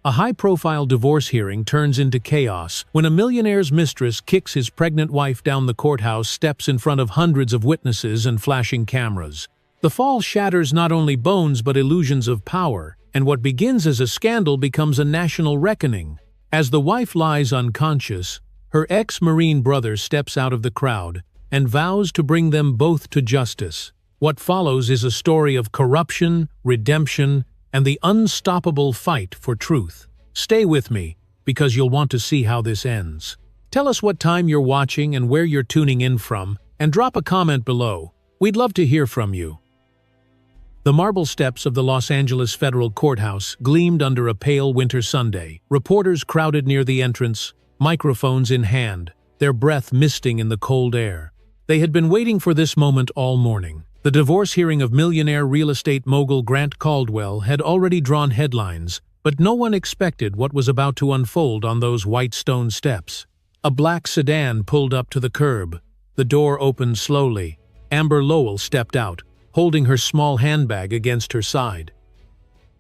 A high-profile divorce hearing turns into chaos when a millionaire's mistress kicks his pregnant wife down the courthouse steps in front of hundreds of witnesses and flashing cameras. The fall shatters not only bones but illusions of power, and what begins as a scandal becomes a national reckoning. As the wife lies unconscious, her ex-Marine brother steps out of the crowd and vows to bring them both to justice. What follows is a story of corruption, redemption, and the unstoppable fight for truth. Stay with me, because you'll want to see how this ends. Tell us what time you're watching and where you're tuning in from, and drop a comment below. We'd love to hear from you. The marble steps of the Los Angeles Federal Courthouse gleamed under a pale winter Sunday. Reporters crowded near the entrance, microphones in hand, their breath misting in the cold air. They had been waiting for this moment all morning. The divorce hearing of millionaire real estate mogul Grant Caldwell had already drawn headlines, but no one expected what was about to unfold on those white stone steps. A black sedan pulled up to the curb. The door opened slowly. Amber Lowell stepped out, holding her small handbag against her side.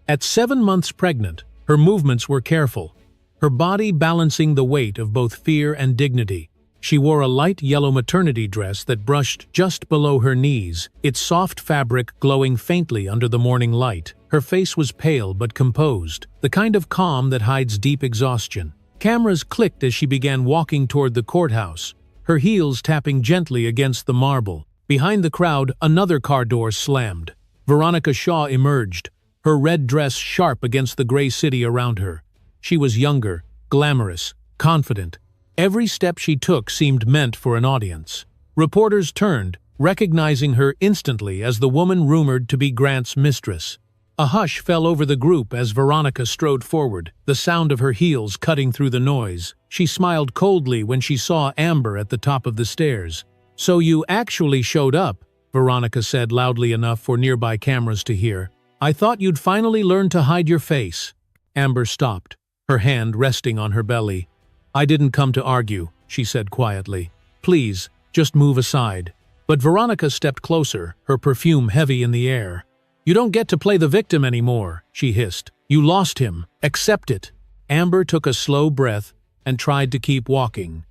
At 7 months pregnant, her movements were careful, her body balancing the weight of both fear and dignity. She wore a light yellow maternity dress that brushed just below her knees, its soft fabric glowing faintly under the morning light. Her face was pale but composed, the kind of calm that hides deep exhaustion. Cameras clicked as she began walking toward the courthouse, her heels tapping gently against the marble. Behind the crowd, another car door slammed. Veronica Shaw emerged, her red dress sharp against the gray city around her. She was younger, glamorous, confident. Every step she took seemed meant for an audience. Reporters turned, recognizing her instantly as the woman rumored to be Grant's mistress. A hush fell over the group as Veronica strode forward, the sound of her heels cutting through the noise. She smiled coldly when she saw Amber at the top of the stairs. "So you actually showed up," Veronica said loudly enough for nearby cameras to hear. "I thought you'd finally learn to hide your face." Amber stopped, her hand resting on her belly. "I didn't come to argue," she said quietly. "Please, just move aside." But Veronica stepped closer, her perfume heavy in the air. "You don't get to play the victim anymore," she hissed. "You lost him. Accept it." Amber took a slow breath and tried to keep walking.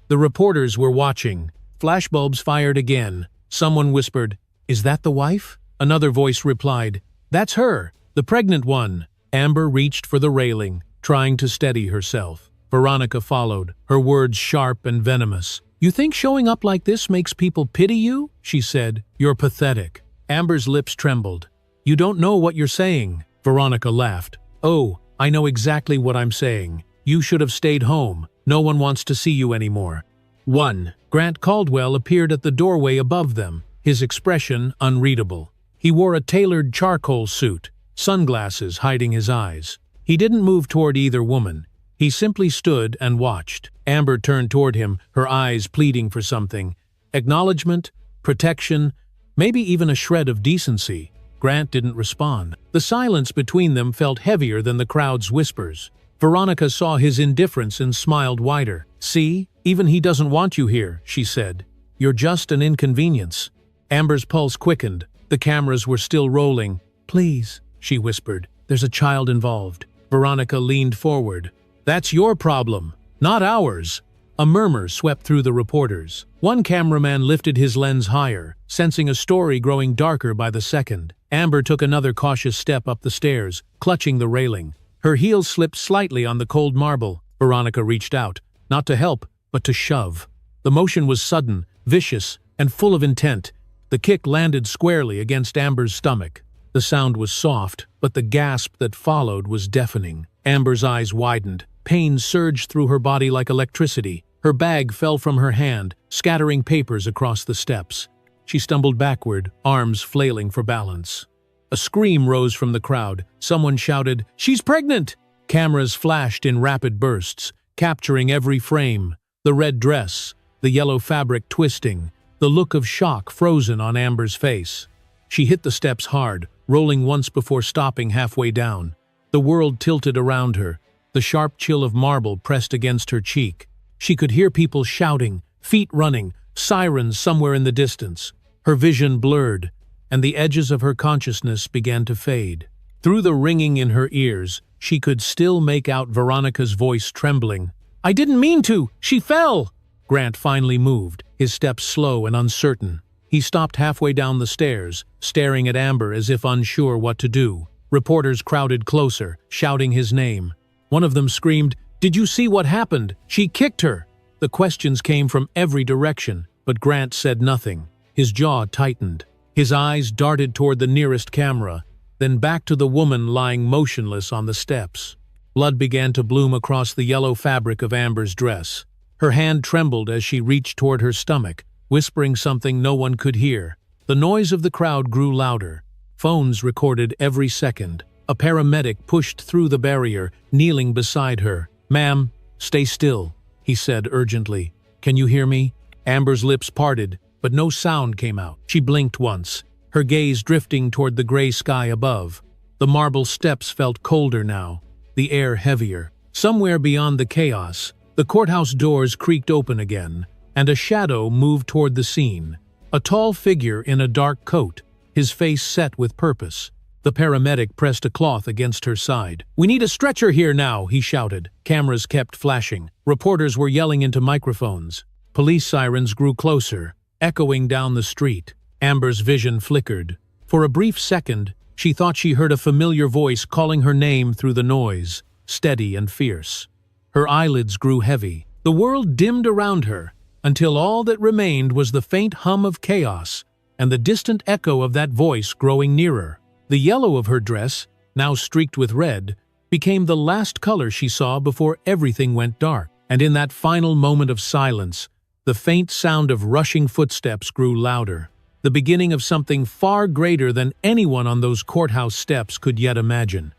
The reporters were watching. Flashbulbs fired again. Someone whispered, "Is that the wife?" Another voice replied, "That's her, the pregnant one." Amber reached for the railing, trying to steady herself. Veronica followed, her words sharp and venomous. "You think showing up like this makes people pity you?" she said. "You're pathetic." Amber's lips trembled. "You don't know what you're saying." Veronica laughed. "Oh, I know exactly what I'm saying. You should have stayed home. No one wants to see you anymore." 1. Grant Caldwell appeared at the doorway above them, his expression unreadable. He wore a tailored charcoal suit, sunglasses hiding his eyes. He didn't move toward either woman. He simply stood and watched. Amber turned toward him, her eyes pleading for something. Acknowledgement, protection, maybe even a shred of decency. Grant didn't respond. The silence between them felt heavier than the crowd's whispers. Veronica saw his indifference and smiled wider. "See, even he doesn't want you here," she said. "You're just an inconvenience." Amber's pulse quickened. The cameras were still rolling. "Please," she whispered. "There's a child involved." Veronica leaned forward. "That's your problem, not ours." A murmur swept through the reporters. One cameraman lifted his lens higher, sensing a story growing darker by the second. Amber took another cautious step up the stairs, clutching the railing. Her heels slipped slightly on the cold marble. Veronica reached out, not to help, but to shove. The motion was sudden, vicious, and full of intent. The kick landed squarely against Amber's stomach. The sound was soft, but the gasp that followed was deafening. Amber's eyes widened. Pain surged through her body like electricity. Her bag fell from her hand, scattering papers across the steps. She stumbled backward, arms flailing for balance. A scream rose from the crowd. Someone shouted, "She's pregnant!" Cameras flashed in rapid bursts, capturing every frame. The red dress, the yellow fabric twisting, the look of shock frozen on Amber's face. She hit the steps hard, rolling once before stopping halfway down. The world tilted around her. The sharp chill of marble pressed against her cheek. She could hear people shouting, feet running, sirens somewhere in the distance. Her vision blurred, and the edges of her consciousness began to fade. Through the ringing in her ears, she could still make out Veronica's voice trembling. "I didn't mean to! She fell!" Grant finally moved, his steps slow and uncertain. He stopped halfway down the stairs, staring at Amber as if unsure what to do. Reporters crowded closer, shouting his name. One of them screamed, "Did you see what happened? She kicked her!" The questions came from every direction, but Grant said nothing. His jaw tightened. His eyes darted toward the nearest camera, then back to the woman lying motionless on the steps. Blood began to bloom across the yellow fabric of Amber's dress. Her hand trembled as she reached toward her stomach, whispering something no one could hear. The noise of the crowd grew louder. Phones recorded every second. A paramedic pushed through the barrier, kneeling beside her. "Ma'am, stay still," he said urgently. "Can you hear me?" Amber's lips parted, but no sound came out. She blinked once, her gaze drifting toward the gray sky above. The marble steps felt colder now, the air heavier. Somewhere beyond the chaos, the courthouse doors creaked open again, and a shadow moved toward the scene. A tall figure in a dark coat, his face set with purpose. The paramedic pressed a cloth against her side. "We need a stretcher here now," he shouted. Cameras kept flashing. Reporters were yelling into microphones. Police sirens grew closer, echoing down the street. Amber's vision flickered. For a brief second, she thought she heard a familiar voice calling her name through the noise, steady and fierce. Her eyelids grew heavy. The world dimmed around her, until all that remained was the faint hum of chaos and the distant echo of that voice growing nearer. The yellow of her dress, now streaked with red, became the last color she saw before everything went dark. And in that final moment of silence, the faint sound of rushing footsteps grew louder, the beginning of something far greater than anyone on those courthouse steps could yet imagine.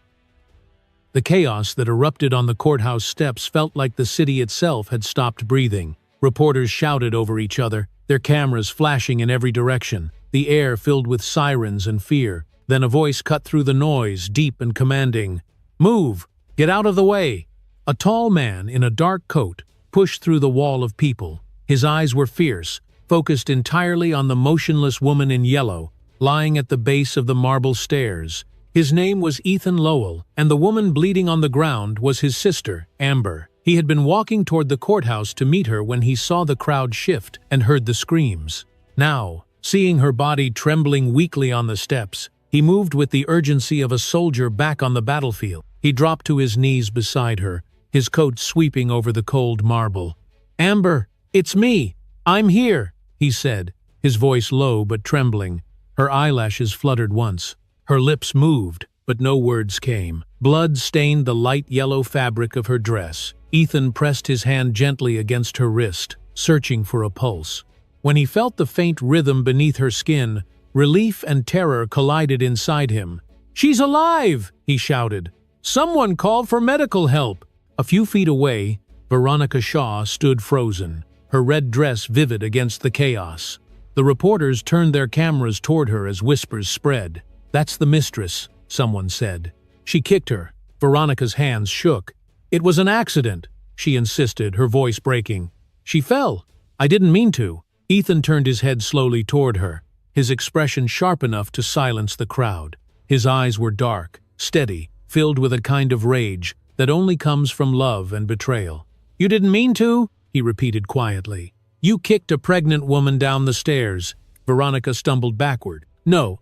The chaos that erupted on the courthouse steps felt like the city itself had stopped breathing. Reporters shouted over each other, their cameras flashing in every direction, the air filled with sirens and fear. Then a voice cut through the noise, deep and commanding. "Move! Get out of the way!" A tall man in a dark coat pushed through the wall of people. His eyes were fierce, focused entirely on the motionless woman in yellow, lying at the base of the marble stairs. His name was Ethan Lowell, and the woman bleeding on the ground was his sister, Amber. He had been walking toward the courthouse to meet her when he saw the crowd shift and heard the screams. Now, seeing her body trembling weakly on the steps, he moved with the urgency of a soldier back on the battlefield. He dropped to his knees beside her, his coat sweeping over the cold marble. "Amber, it's me! I'm here!" he said, his voice low but trembling. Her eyelashes fluttered once. Her lips moved, but no words came. Blood stained the light yellow fabric of her dress. Ethan pressed his hand gently against her wrist, searching for a pulse. When he felt the faint rhythm beneath her skin, relief and terror collided inside him. "She's alive!" he shouted. "Someone call for medical help!" A few feet away, Veronica Shaw stood frozen, her red dress vivid against the chaos. The reporters turned their cameras toward her as whispers spread. "That's the mistress," someone said. "She kicked her." Veronica's hands shook. "It was an accident," she insisted, her voice breaking. "She fell. I didn't mean to." Ethan turned his head slowly toward her, his expression sharp enough to silence the crowd. His eyes were dark, steady, filled with a kind of rage that only comes from love and betrayal. "You didn't mean to?" he repeated quietly. "You kicked a pregnant woman down the stairs." Veronica stumbled backward. "No,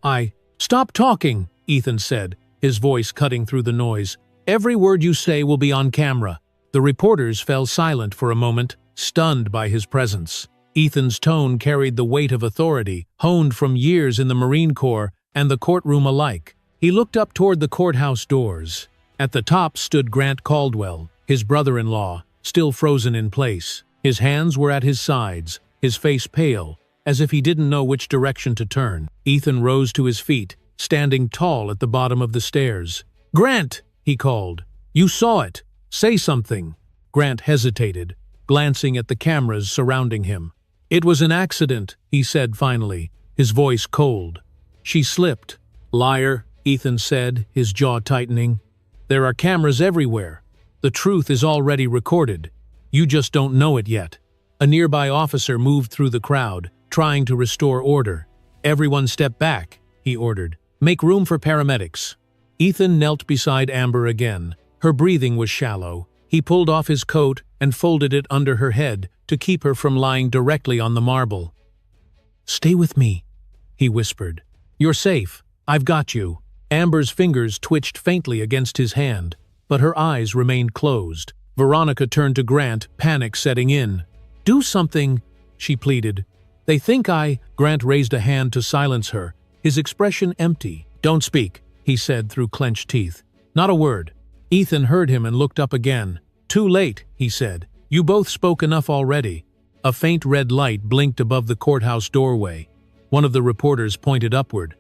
Stop talking," Ethan said, his voice cutting through the noise. "Every word you say will be on camera." The reporters fell silent for a moment, stunned by his presence. Ethan's tone carried the weight of authority, honed from years in the Marine Corps and the courtroom alike. He looked up toward the courthouse doors. At the top stood Grant Caldwell, his brother-in-law, still frozen in place. His hands were at his sides, his face pale, as if he didn't know which direction to turn. Ethan rose to his feet, standing tall at the bottom of the stairs. "Grant!" he called. "You saw it. Say something." Grant hesitated, glancing at the cameras surrounding him. "It was an accident," he said finally, his voice cold. "She slipped." "Liar," Ethan said, his jaw tightening. "There are cameras everywhere. The truth is already recorded. You just don't know it yet." A nearby officer moved through the crowd, trying to restore order. "Everyone step back," he ordered. "Make room for paramedics." Ethan knelt beside Amber again. Her breathing was shallow. He pulled off his coat and folded it under her head to keep her from lying directly on the marble. "Stay with me," he whispered. "You're safe. I've got you." Amber's fingers twitched faintly against his hand, but her eyes remained closed. Veronica turned to Grant, panic setting in. "Do something," she pleaded. "They think I—" Grant raised a hand to silence her, his expression empty. "Don't speak," he said through clenched teeth. "Not a word." Ethan heard him and looked up again. "Too late," he said. "You both spoke enough already." A faint red light blinked above the courthouse doorway. One of the reporters pointed upward.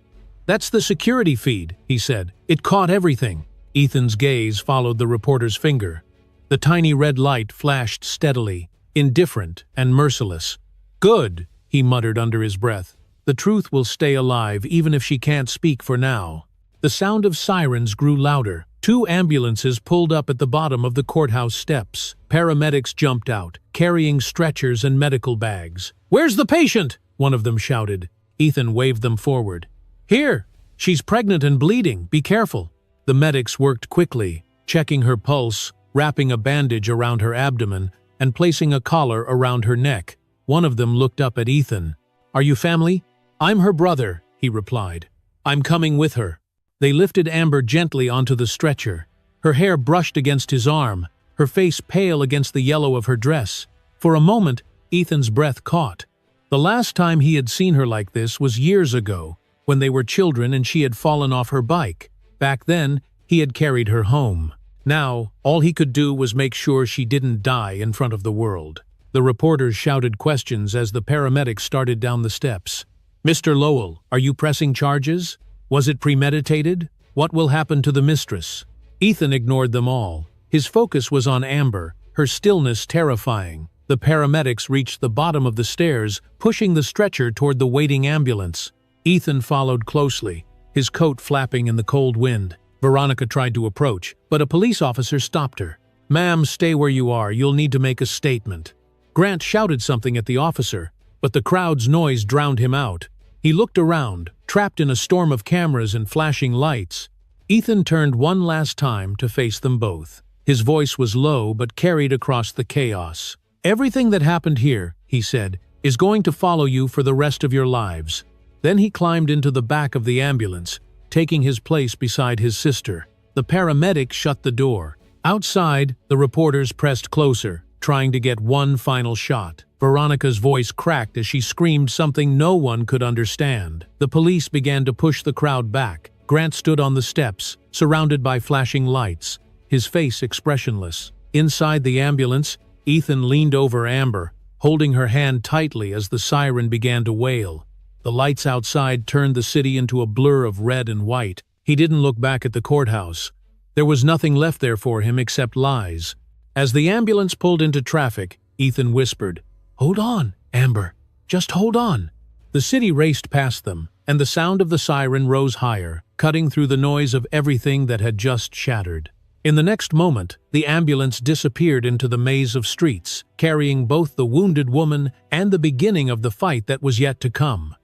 "That's the security feed," he said. "It caught everything." Ethan's gaze followed the reporter's finger. The tiny red light flashed steadily, indifferent and merciless. "Good," he muttered under his breath. "The truth will stay alive even if she can't speak for now." The sound of sirens grew louder. 2 ambulances pulled up at the bottom of the courthouse steps. Paramedics jumped out, carrying stretchers and medical bags. "Where's the patient?" one of them shouted. Ethan waved them forward. "Here! She's pregnant and bleeding. Be careful." The medics worked quickly, checking her pulse, wrapping a bandage around her abdomen, and placing a collar around her neck. One of them looked up at Ethan. "Are you family?" "I'm her brother," he replied. "I'm coming with her." They lifted Amber gently onto the stretcher. Her hair brushed against his arm, her face pale against the yellow of her dress. For a moment, Ethan's breath caught. The last time he had seen her like this was years ago, when they were children and she had fallen off her bike. Back then, he had carried her home. Now, all he could do was make sure she didn't die in front of the world. The reporters shouted questions as the paramedics started down the steps. "Mr. Lowell, are you pressing charges? Was it premeditated? What will happen to the mistress?" Ethan ignored them all. His focus was on Amber, her stillness terrifying. The paramedics reached the bottom of the stairs, pushing the stretcher toward the waiting ambulance. Ethan followed closely, his coat flapping in the cold wind. Veronica tried to approach, but a police officer stopped her. "Ma'am, stay where you are. You'll need to make a statement." Grant shouted something at the officer, but the crowd's noise drowned him out. He looked around, trapped in a storm of cameras and flashing lights. Ethan turned one last time to face them both. His voice was low but carried across the chaos. "Everything that happened here," he said, "is going to follow you for the rest of your lives." Then he climbed into the back of the ambulance, taking his place beside his sister. The paramedic shut the door. Outside, the reporters pressed closer, trying to get one final shot. Veronica's voice cracked as she screamed something no one could understand. The police began to push the crowd back. Grant stood on the steps, surrounded by flashing lights, his face expressionless. Inside the ambulance, Ethan leaned over Amber, holding her hand tightly as the siren began to wail. The lights outside turned the city into a blur of red and white. He didn't look back at the courthouse. There was nothing left there for him except lies. As the ambulance pulled into traffic, Ethan whispered, "Hold on, Amber. Just hold on." The city raced past them, and the sound of the siren rose higher, cutting through the noise of everything that had just shattered. In the next moment, the ambulance disappeared into the maze of streets, carrying both the wounded woman and the beginning of the fight that was yet to come.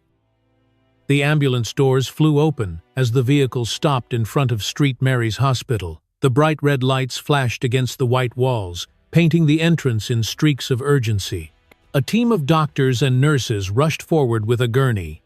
The ambulance doors flew open as the vehicle stopped in front of St. Mary's Hospital. The bright red lights flashed against the white walls, painting the entrance in streaks of urgency. A team of doctors and nurses rushed forward with a gurney.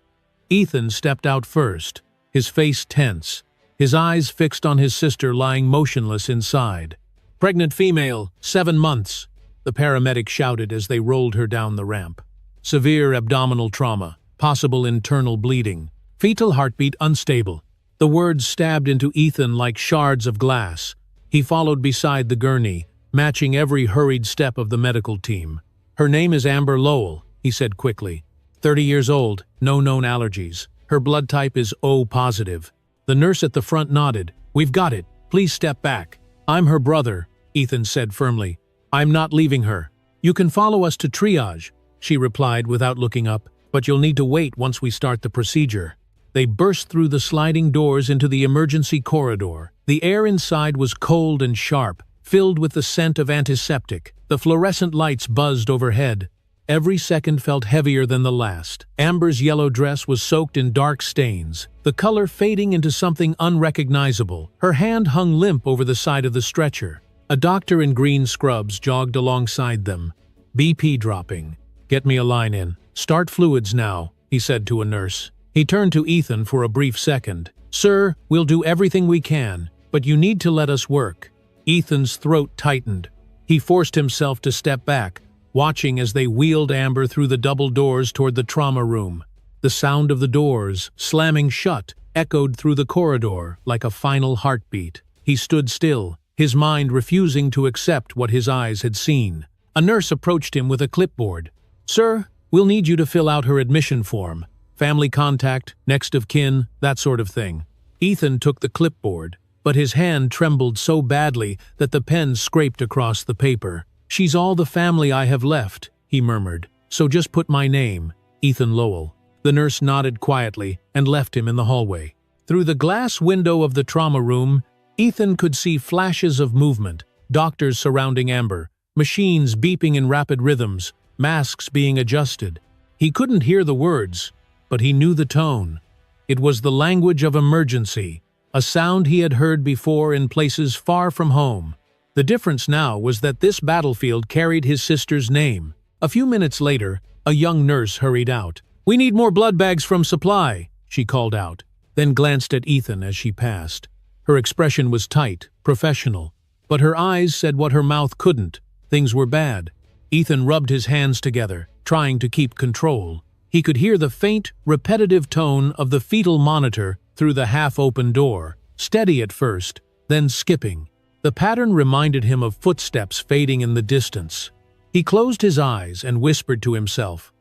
Ethan stepped out first, his face tense, his eyes fixed on his sister lying motionless inside. "Pregnant female, 7 months," the paramedic shouted as they rolled her down the ramp. "Severe abdominal trauma, possible internal bleeding, fetal heartbeat unstable." The words stabbed into Ethan like shards of glass. He followed beside the gurney, matching every hurried step of the medical team. "Her name is Amber Lowell," he said quickly. 30 years old, no known allergies. Her blood type is O positive. The nurse at the front nodded. "We've got it. Please step back." "I'm her brother," Ethan said firmly. "I'm not leaving her." "You can follow us to triage," she replied without looking up, "but you'll need to wait once we start the procedure." They burst through the sliding doors into the emergency corridor. The air inside was cold and sharp, filled with the scent of antiseptic. The fluorescent lights buzzed overhead. Every second felt heavier than the last. Amber's yellow dress was soaked in dark stains, the color fading into something unrecognizable. Her hand hung limp over the side of the stretcher. A doctor in green scrubs jogged alongside them, BP dropping. "Get me a line in. Start fluids now," he said to a nurse. He turned to Ethan for a brief second. "Sir, we'll do everything we can, but you need to let us work." Ethan's throat tightened. He forced himself to step back, watching as they wheeled Amber through the double doors toward the trauma room. The sound of the doors, slamming shut, echoed through the corridor like a final heartbeat. He stood still, his mind refusing to accept what his eyes had seen. A nurse approached him with a clipboard. "Sir, we'll need you to fill out her admission form. Family contact, next of kin, that sort of thing." Ethan took the clipboard, but his hand trembled so badly that the pen scraped across the paper. "She's all the family I have left," he murmured. "So just put my name, Ethan Lowell." The nurse nodded quietly and left him in the hallway. Through the glass window of the trauma room, Ethan could see flashes of movement, doctors surrounding Amber, machines beeping in rapid rhythms, masks being adjusted. He couldn't hear the words, but he knew the tone. It was the language of emergency, a sound he had heard before in places far from home. The difference now was that this battlefield carried his sister's name. A few minutes later, a young nurse hurried out. "We need more blood bags from supply," she called out, then glanced at Ethan as she passed. Her expression was tight, professional, but her eyes said what her mouth couldn't. Things were bad. Ethan rubbed his hands together, trying to keep control. He could hear the faint, repetitive tone of the fetal monitor through the half-open door, steady at first, then skipping. The pattern reminded him of footsteps fading in the distance. He closed his eyes and whispered to himself,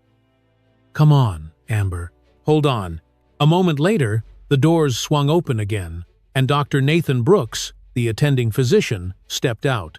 "Come on, Amber. Hold on." A moment later, the doors swung open again, and Dr. Nathan Brooks, the attending physician, stepped out.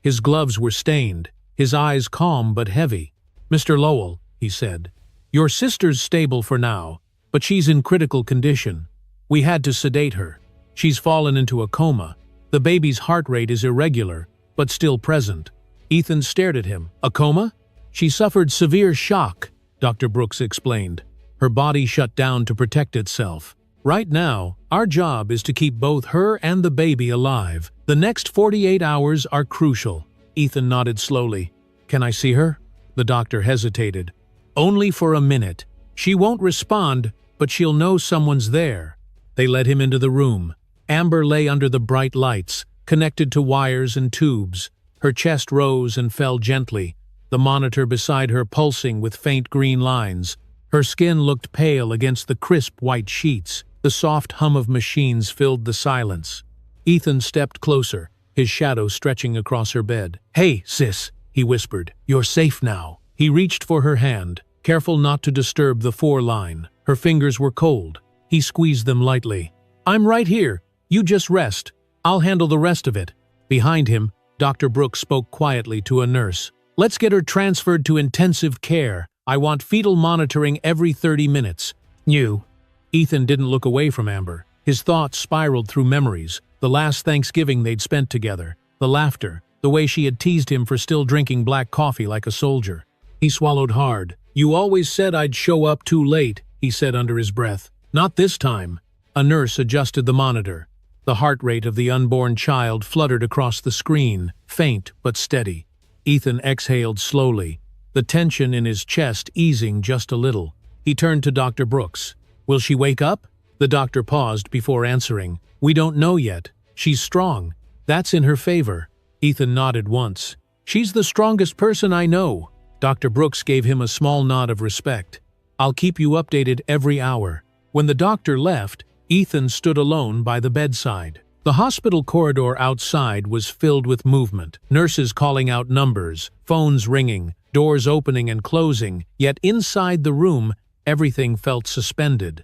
His gloves were stained, his eyes calm but heavy. "Mr. Lowell," he said, "your sister's stable for now, but she's in critical condition. We had to sedate her. She's fallen into a coma. The baby's heart rate is irregular, but still present." Ethan stared at him. "A coma?" "She suffered severe shock," Dr. Brooks explained. "Her body shut down to protect itself. Right now, our job is to keep both her and the baby alive. The next 48 hours are crucial." Ethan nodded slowly. "Can I see her?" The doctor hesitated. "Only for a minute. She won't respond, but she'll know someone's there." They led him into the room. Amber lay under the bright lights, connected to wires and tubes. Her chest rose and fell gently, the monitor beside her pulsing with faint green lines. Her skin looked pale against the crisp white sheets. The soft hum of machines filled the silence. Ethan stepped closer, his shadow stretching across her bed. "Hey, sis," he whispered. "You're safe now." He reached for her hand, careful not to disturb the 4-line. Her fingers were cold. He squeezed them lightly. "I'm right here. You just rest. I'll handle the rest of it." Behind him, Dr. Brooks spoke quietly to a nurse. "Let's get her transferred to intensive care. I want fetal monitoring every 30 minutes. You." Ethan didn't look away from Amber. His thoughts spiraled through memories, the last Thanksgiving they'd spent together, the laughter, the way she had teased him for still drinking black coffee like a soldier. He swallowed hard. "You always said I'd show up too late," he said under his breath. "Not this time." A nurse adjusted the monitor. The heart rate of the unborn child fluttered across the screen, faint but steady. Ethan exhaled slowly, the tension in his chest easing just a little. He turned to Dr. Brooks. "Will she wake up?" The doctor paused before answering. "We don't know yet. She's strong. That's in her favor." Ethan nodded once. "She's the strongest person I know." Dr. Brooks gave him a small nod of respect. "I'll keep you updated every hour." When the doctor left, Ethan stood alone by the bedside. The hospital corridor outside was filled with movement, nurses calling out numbers, phones ringing, doors opening and closing, yet inside the room, everything felt suspended.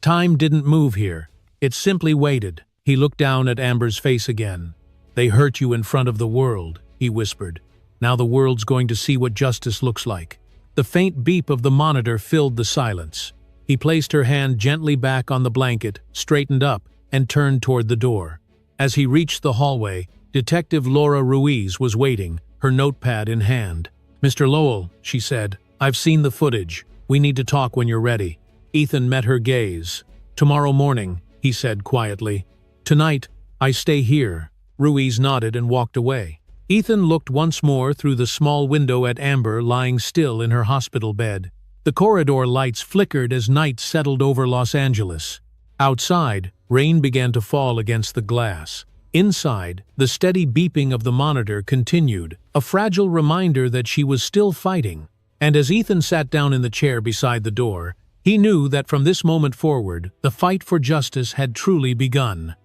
Time didn't move here. It simply waited. He looked down at Amber's face again. "They hurt you in front of the world," he whispered. "Now the world's going to see what justice looks like." The faint beep of the monitor filled the silence. He placed her hand gently back on the blanket, straightened up, and turned toward the door. As he reached the hallway, Detective Laura Ruiz was waiting, her notepad in hand. "Mr. Lowell," she said, I've seen the footage. We need to talk when you're ready. Ethan met her gaze. Tomorrow morning, he said quietly. Tonight, I stay here. Ruiz nodded and walked away. Ethan looked once more through the small window at Amber lying still in her hospital bed. The corridor lights flickered as night settled over Los Angeles. Outside, rain began to fall against the glass. Inside, the steady beeping of the monitor continued, a fragile reminder that she was still fighting. And as Ethan sat down in the chair beside the door, he knew that from this moment forward, the fight for justice had truly begun.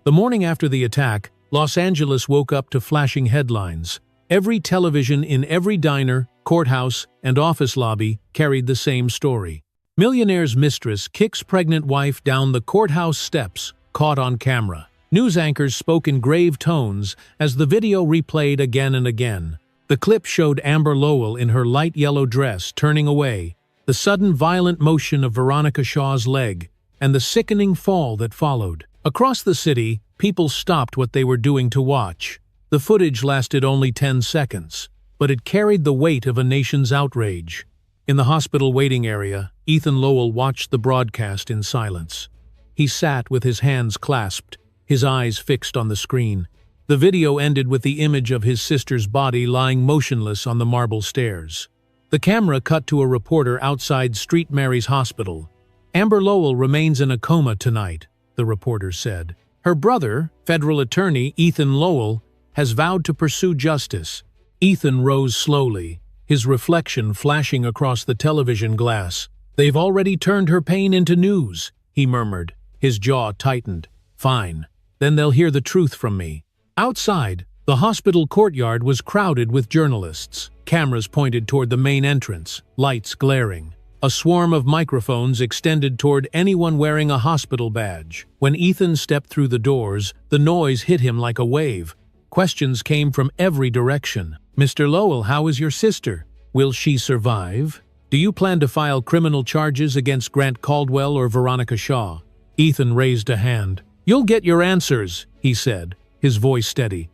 The morning after the attack, Los Angeles woke up to flashing headlines. Every television in every diner, courthouse, and office lobby carried the same story. Millionaire's mistress kicks pregnant wife down the courthouse steps, caught on camera. News anchors spoke in grave tones as the video replayed again and again. The clip showed Amber Lowell in her light yellow dress turning away, the sudden violent motion of Veronica Shaw's leg, and the sickening fall that followed. Across the city, people stopped what they were doing to watch. The footage lasted only 10 seconds, but it carried the weight of a nation's outrage. In the hospital waiting area, Ethan Lowell watched the broadcast in silence. He sat with his hands clasped, his eyes fixed on the screen. The video ended with the image of his sister's body lying motionless on the marble stairs. The camera cut to a reporter outside St. Mary's Hospital. Amber Lowell remains in a coma tonight, the reporter said. Her brother, federal attorney Ethan Lowell, has vowed to pursue justice. Ethan rose slowly, his reflection flashing across the television glass. They've already turned her pain into news, he murmured, his jaw tightened. Fine. Then they'll hear the truth from me. Outside, the hospital courtyard was crowded with journalists. Cameras pointed toward the main entrance, lights glaring. A swarm of microphones extended toward anyone wearing a hospital badge. When Ethan stepped through the doors, the noise hit him like a wave. Questions came from every direction. Mr. Lowell, how is your sister? Will she survive? Do you plan to file criminal charges against Grant Caldwell or Veronica Shaw? Ethan raised a hand. You'll get your answers, he said, his voice steady.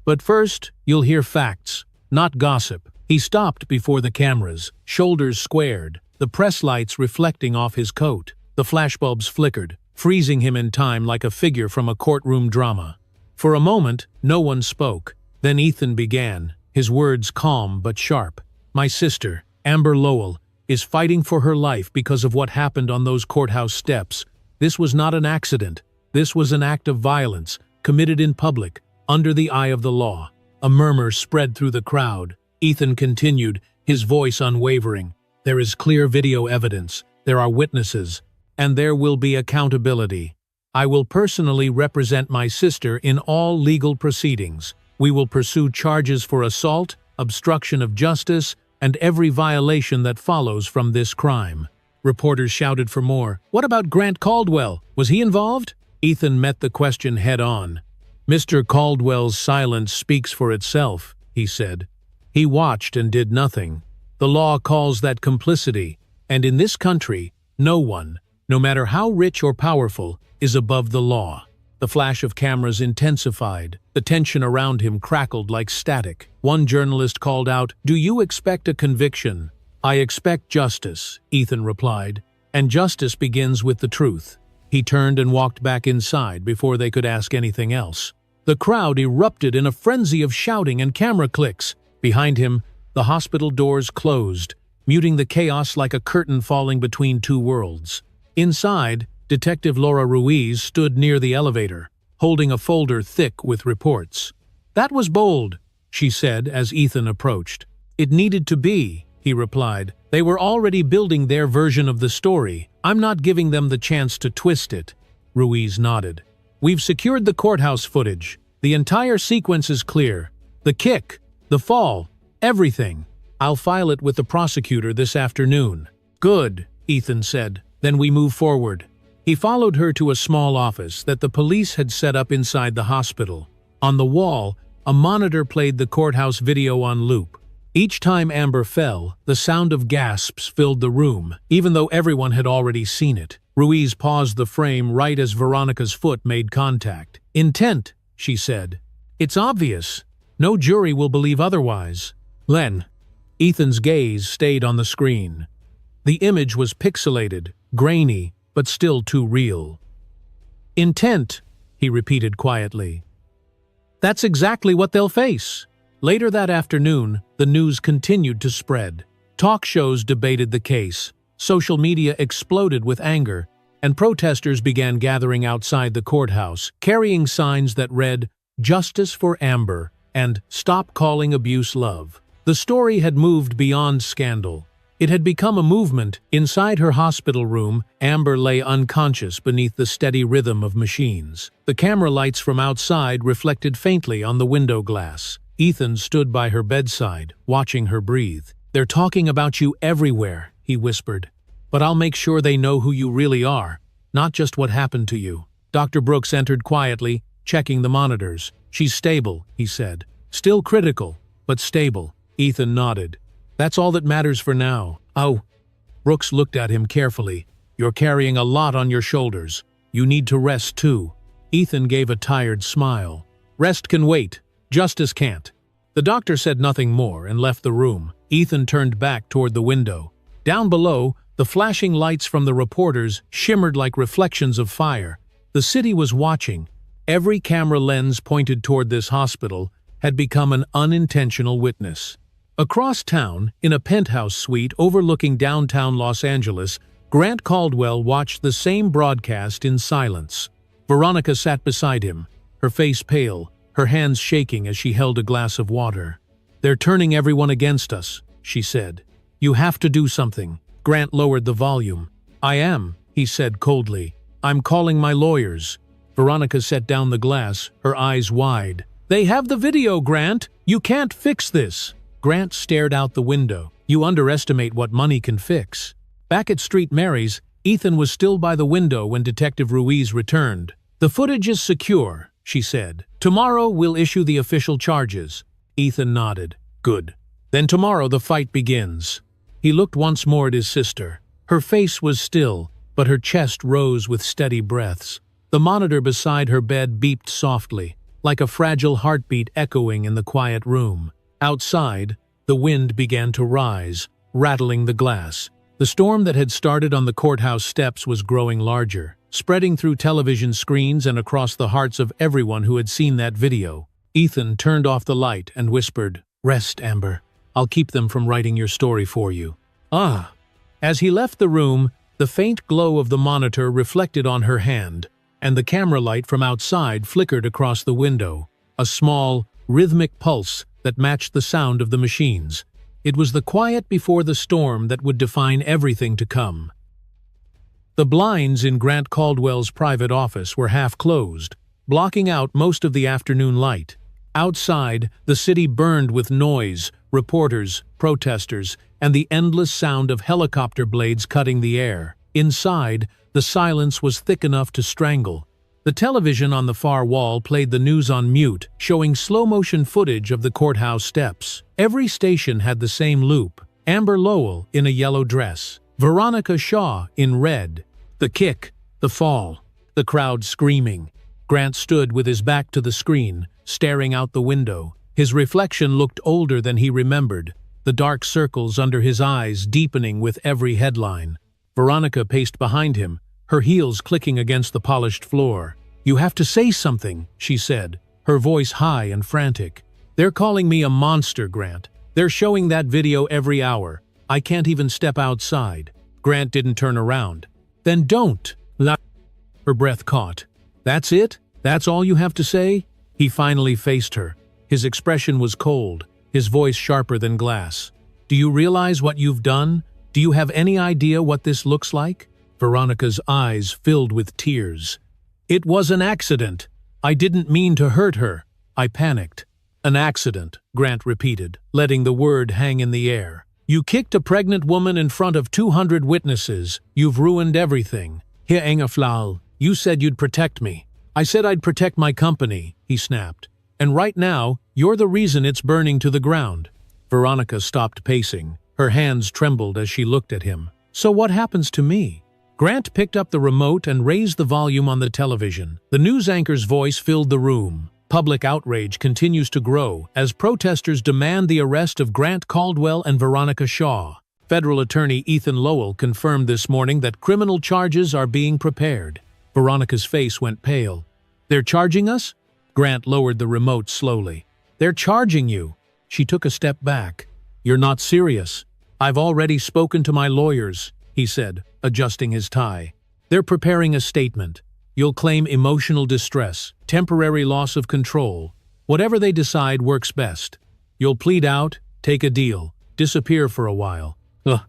But first, you'll hear facts, not gossip. He stopped before the cameras, shoulders squared, the press lights reflecting off his coat. The flashbulbs flickered, freezing him in time like a figure from a courtroom drama. For a moment, no one spoke. Then Ethan began, his words calm but sharp. My sister, Amber Lowell, is fighting for her life because of what happened on those courthouse steps. This was not an accident. This was an act of violence, committed in public, under the eye of the law. A murmur spread through the crowd. Ethan continued, his voice unwavering. There is clear video evidence, there are witnesses, and there will be accountability. I will personally represent my sister in all legal proceedings. We will pursue charges for assault, obstruction of justice, and every violation that follows from this crime. Reporters shouted for more. What about Grant Caldwell? Was he involved? Ethan met the question head-on. Mr. Caldwell's silence speaks for itself, he said. He watched and did nothing. The law calls that complicity, and in this country, no one, no matter how rich or powerful, is above the law. The flash of cameras intensified. The tension around him crackled like static. One journalist called out, "Do you expect a conviction?" "I expect justice," Ethan replied, "and justice begins with the truth." He turned and walked back inside before they could ask anything else. The crowd erupted in a frenzy of shouting and camera clicks. Behind him, the hospital doors closed, muting the chaos like a curtain falling between two worlds. Inside, Detective Laura Ruiz stood near the elevator, holding a folder thick with reports. "That was bold," she said as Ethan approached. "It needed to be," he replied. "They were already building their version of the story. I'm not giving them the chance to twist it." Ruiz nodded. "We've secured the courthouse footage. The entire sequence is clear. The kick, the fall, everything. I'll file it with the prosecutor this afternoon." "Good," Ethan said. "Then we move forward." He followed her to a small office that the police had set up inside the hospital. On the wall, a monitor played the courthouse video on loop. Each time Amber fell, the sound of gasps filled the room, even though everyone had already seen it. Ruiz paused the frame right as Veronica's foot made contact. "Intent," she said. "It's obvious. No jury will believe otherwise." "Len." Ethan's gaze stayed on the screen. The image was pixelated, grainy, but still too real. "Intent," he repeated quietly. "That's exactly what they'll face." Later that afternoon, the news continued to spread. Talk shows debated the case, social media exploded with anger, and protesters began gathering outside the courthouse, carrying signs that read, "Justice for Amber," and "Stop calling abuse love." The story had moved beyond scandal. It had become a movement. Inside her hospital room, Amber lay unconscious beneath the steady rhythm of machines. The camera lights from outside reflected faintly on the window glass. Ethan stood by her bedside, watching her breathe. "They're talking about you everywhere," he whispered. "But I'll make sure they know who you really are, not just what happened to you." Dr. Brooks entered quietly, checking the monitors. "She's stable," he said. "Still critical, but stable." Ethan nodded. "That's all that matters for now." "Oh." Brooks looked at him carefully. "You're carrying a lot on your shoulders. You need to rest too." Ethan gave a tired smile. "Rest can wait. Justice can't." The doctor said nothing more and left the room. Ethan turned back toward the window. Down below, the flashing lights from the reporters shimmered like reflections of fire. The city was watching. Every camera lens pointed toward this hospital had become an unintentional witness. Across town, in a penthouse suite overlooking downtown Los Angeles, Grant Caldwell watched the same broadcast in silence. Veronica sat beside him, her face pale, her hands shaking as she held a glass of water. "They're turning everyone against us," she said. "You have to do something." Grant lowered the volume. "I am," he said coldly. "I'm calling my lawyers." Veronica set down the glass, her eyes wide. "They have the video, Grant! You can't fix this!" Grant stared out the window. "You underestimate what money can fix." Back at Street Mary's, Ethan was still by the window when Detective Ruiz returned. "The footage is secure," she said. "Tomorrow we'll issue the official charges." Ethan nodded. "Good. Then tomorrow the fight begins." He looked once more at his sister. Her face was still, but her chest rose with steady breaths. The monitor beside her bed beeped softly, like a fragile heartbeat echoing in the quiet room. Outside, the wind began to rise, rattling the glass. The storm that had started on the courthouse steps was growing larger, spreading through television screens and across the hearts of everyone who had seen that video. Ethan turned off the light and whispered, "Rest, Amber. I'll keep them from writing your story for you." "Ah." As he left the room, the faint glow of the monitor reflected on her hand, and the camera light from outside flickered across the window, a small, rhythmic pulse that matched the sound of the machines. It was the quiet before the storm that would define everything to come. The blinds in Grant Caldwell's private office were half closed, blocking out most of the afternoon light. Outside, the city burned with noise, reporters, protesters, and the endless sound of helicopter blades cutting the air. Inside, the silence was thick enough to strangle. The television on the far wall played the news on mute, showing slow-motion footage of the courthouse steps. Every station had the same loop: Amber Lowell in a yellow dress, Veronica Shaw in red, the kick, the fall, the crowd screaming. Grant stood with his back to the screen, staring out the window. His reflection looked older than he remembered, the dark circles under his eyes deepening with every headline. Veronica paced behind him, her heels clicking against the polished floor. "You have to say something," she said, her voice high and frantic. "They're calling me a monster, Grant. They're showing that video every hour. I can't even step outside." Grant didn't turn around. "Then don't." Her breath caught. "That's it? That's all you have to say?" He finally faced her. His expression was cold, his voice sharper than glass. "Do you realize what you've done? Do you have any idea what this looks like?" Veronica's eyes filled with tears. "It was an accident. I didn't mean to hurt her. I panicked." "An accident," Grant repeated, letting the word hang in the air. "You kicked a pregnant woman in front of 200 witnesses. You've ruined everything." "Herr Engerflahl, you said you'd protect me." "I said I'd protect my company," he snapped. "And right now, you're the reason it's burning to the ground." Veronica stopped pacing. Her hands trembled as she looked at him. "So what happens to me?" Grant picked up the remote and raised the volume on the television. The news anchor's voice filled the room. Public outrage continues to grow as protesters demand the arrest of Grant Caldwell and Veronica Shaw. Federal attorney Ethan Lowell confirmed this morning that criminal charges are being prepared. Veronica's face went pale. "They're charging us?" Grant lowered the remote slowly. "They're charging you." She took a step back. "You're not serious." "I've already spoken to my lawyers," he said, adjusting his tie. "They're preparing a statement. You'll claim emotional distress, temporary loss of control. Whatever they decide works best. You'll plead out, take a deal, disappear for a while." "Ugh.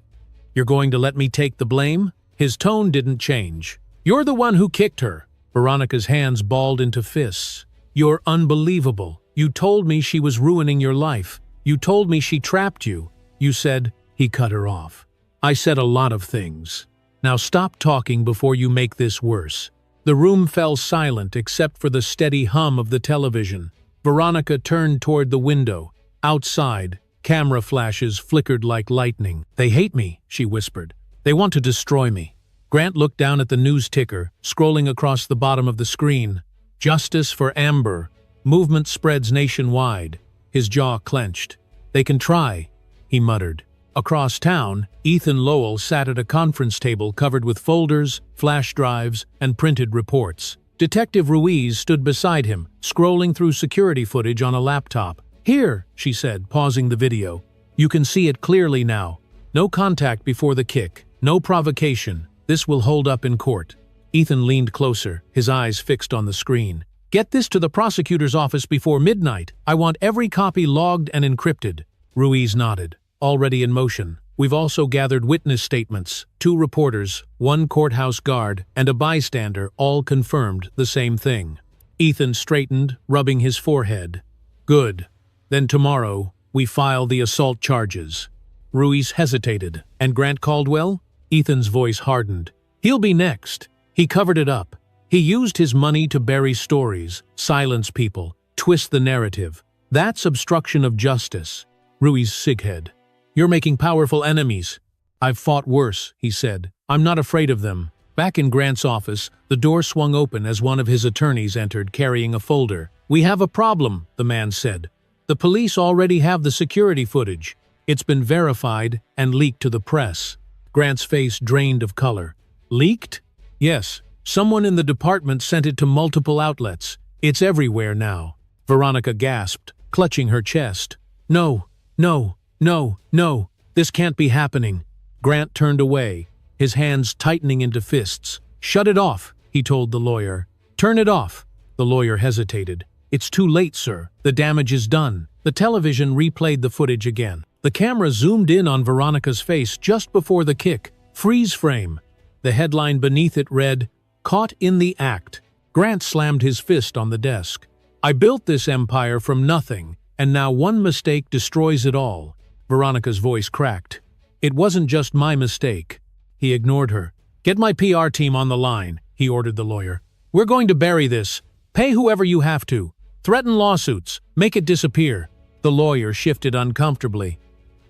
You're going to let me take the blame?" His tone didn't change. "You're the one who kicked her." Veronica's hands balled into fists. "You're unbelievable. You told me she was ruining your life. You told me she trapped you. You said—" He cut her off. "I said a lot of things. Now stop talking before you make this worse." The room fell silent except for the steady hum of the television. Veronica turned toward the window. Outside, camera flashes flickered like lightning. "They hate me," she whispered. "They want to destroy me." Grant looked down at the news ticker, scrolling across the bottom of the screen. "Justice for Amber. Movement spreads nationwide." His jaw clenched. "They can try," he muttered. Across town, Ethan Lowell sat at a conference table covered with folders, flash drives, and printed reports. Detective Ruiz stood beside him, scrolling through security footage on a laptop. "Here," she said, pausing the video. "You can see it clearly now. No contact before the kick. No provocation. This will hold up in court." Ethan leaned closer, his eyes fixed on the screen. "Get this to the prosecutor's office before midnight. I want every copy logged and encrypted." Ruiz nodded. "Already in motion. We've also gathered witness statements. 2 reporters, 1 courthouse guard, and a bystander all confirmed the same thing." Ethan straightened, rubbing his forehead. "Good. Then tomorrow, we file the assault charges." Ruiz hesitated. "And Grant Caldwell?" Ethan's voice hardened. "He'll be next." He covered it up. He used his money to bury stories, silence people, twist the narrative. That's obstruction of justice. Ruiz sighed. "You're making powerful enemies." "I've fought worse," he said. "I'm not afraid of them." Back in Grant's office, the door swung open as one of his attorneys entered carrying a folder. "We have a problem," the man said. "The police already have the security footage. It's been verified and leaked to the press." Grant's face drained of color. "Leaked?" "Yes. Someone in the department sent it to multiple outlets. It's everywhere now." Veronica gasped, clutching her chest. "No, no, no, no. This can't be happening." Grant turned away, his hands tightening into fists. "Shut it off," he told the lawyer. "Turn it off." The lawyer hesitated. "It's too late, sir. The damage is done." The television replayed the footage again. The camera zoomed in on Veronica's face just before the kick. Freeze frame. The headline beneath it read, "Caught in the act." Grant slammed his fist on the desk. "I built this empire from nothing, and now one mistake destroys it all." Veronica's voice cracked. "It wasn't just my mistake." He ignored her. "Get my PR team on the line," he ordered the lawyer. "We're going to bury this. Pay whoever you have to. Threaten lawsuits. Make it disappear." The lawyer shifted uncomfortably.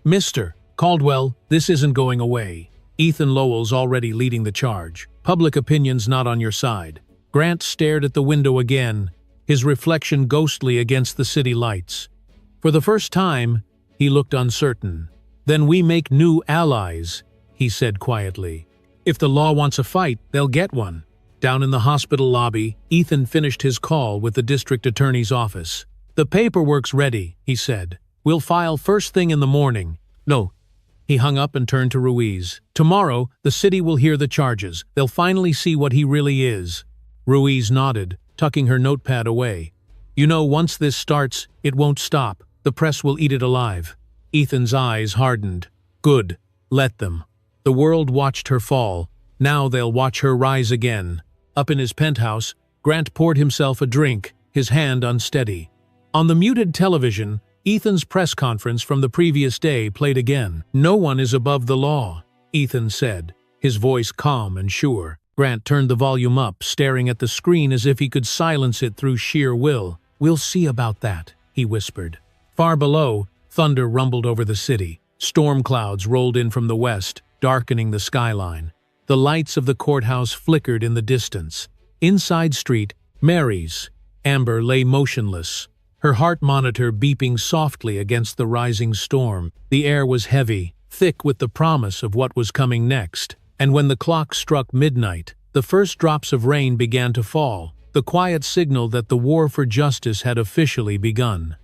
"Mr. Caldwell, this isn't going away. Ethan Lowell's already leading the charge. Public opinion's not on your side." Grant stared at the window again, his reflection ghostly against the city lights. For the first time, he looked uncertain. "Then we make new allies," he said quietly. "If the law wants a fight, they'll get one." Down in the hospital lobby, Ethan finished his call with the district attorney's office. "The paperwork's ready," he said. "We'll file first thing in the morning." "No." He hung up and turned to Ruiz. "Tomorrow, the city will hear the charges. They'll finally see what he really is." Ruiz nodded, tucking her notepad away. "You know, once this starts, it won't stop. The press will eat it alive." Ethan's eyes hardened. "Good. Let them." The world watched her fall. Now they'll watch her rise again. Up in his penthouse, Grant poured himself a drink, his hand unsteady. On the muted television, Ethan's press conference from the previous day played again. "No one is above the law," Ethan said, his voice calm and sure. Grant turned the volume up, staring at the screen as if he could silence it through sheer will. "We'll see about that," he whispered. Far below, thunder rumbled over the city. Storm clouds rolled in from the west, darkening the skyline. The lights of the courthouse flickered in the distance. Inside street, Mary's. Amber lay motionless, her heart monitor beeping softly against the rising storm. The air was heavy, thick with the promise of what was coming next. And when the clock struck midnight, the first drops of rain began to fall, the quiet signal that the war for justice had officially begun.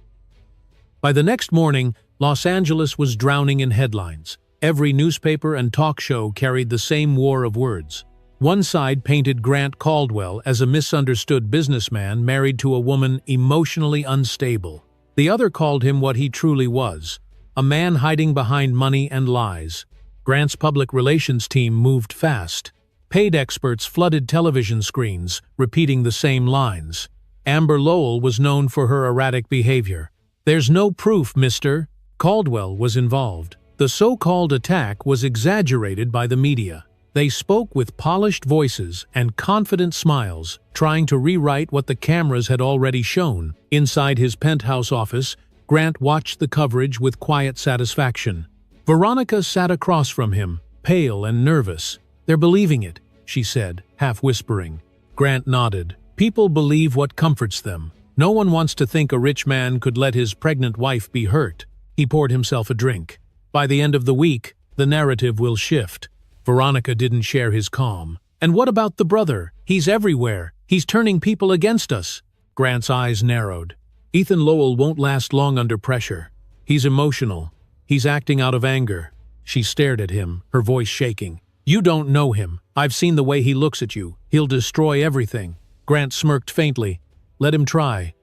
By the next morning, Los Angeles was drowning in headlines. Every newspaper and talk show carried the same war of words. One side painted Grant Caldwell as a misunderstood businessman married to a woman emotionally unstable. The other called him what he truly was, a man hiding behind money and lies. Grant's public relations team moved fast. Paid experts flooded television screens, repeating the same lines. Amber Lowell was known for her erratic behavior. "There's no proof, mister." Caldwell was involved. The so-called attack was exaggerated by the media. They spoke with polished voices and confident smiles, trying to rewrite what the cameras had already shown. Inside his penthouse office, Grant watched the coverage with quiet satisfaction. Veronica sat across from him, pale and nervous. "They're believing it," she said, half whispering. Grant nodded. "People believe what comforts them. No one wants to think a rich man could let his pregnant wife be hurt." He poured himself a drink. "By the end of the week, the narrative will shift." Veronica didn't share his calm. "And what about the brother? He's everywhere. He's turning people against us." Grant's eyes narrowed. "Ethan Lowell won't last long under pressure. He's emotional. He's acting out of anger." She stared at him, her voice shaking. "You don't know him. I've seen the way he looks at you. He'll destroy everything." Grant smirked faintly. "Let him try."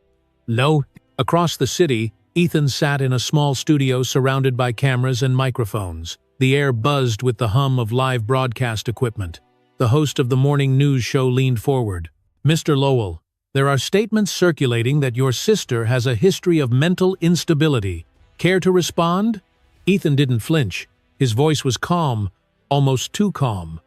"No." Across the city, Ethan sat in a small studio surrounded by cameras and microphones. The air buzzed with the hum of live broadcast equipment. The host of the morning news show leaned forward. "Mr. Lowell, there are statements circulating that your sister has a history of mental instability. Care to respond?" Ethan didn't flinch. His voice was calm, almost too calm.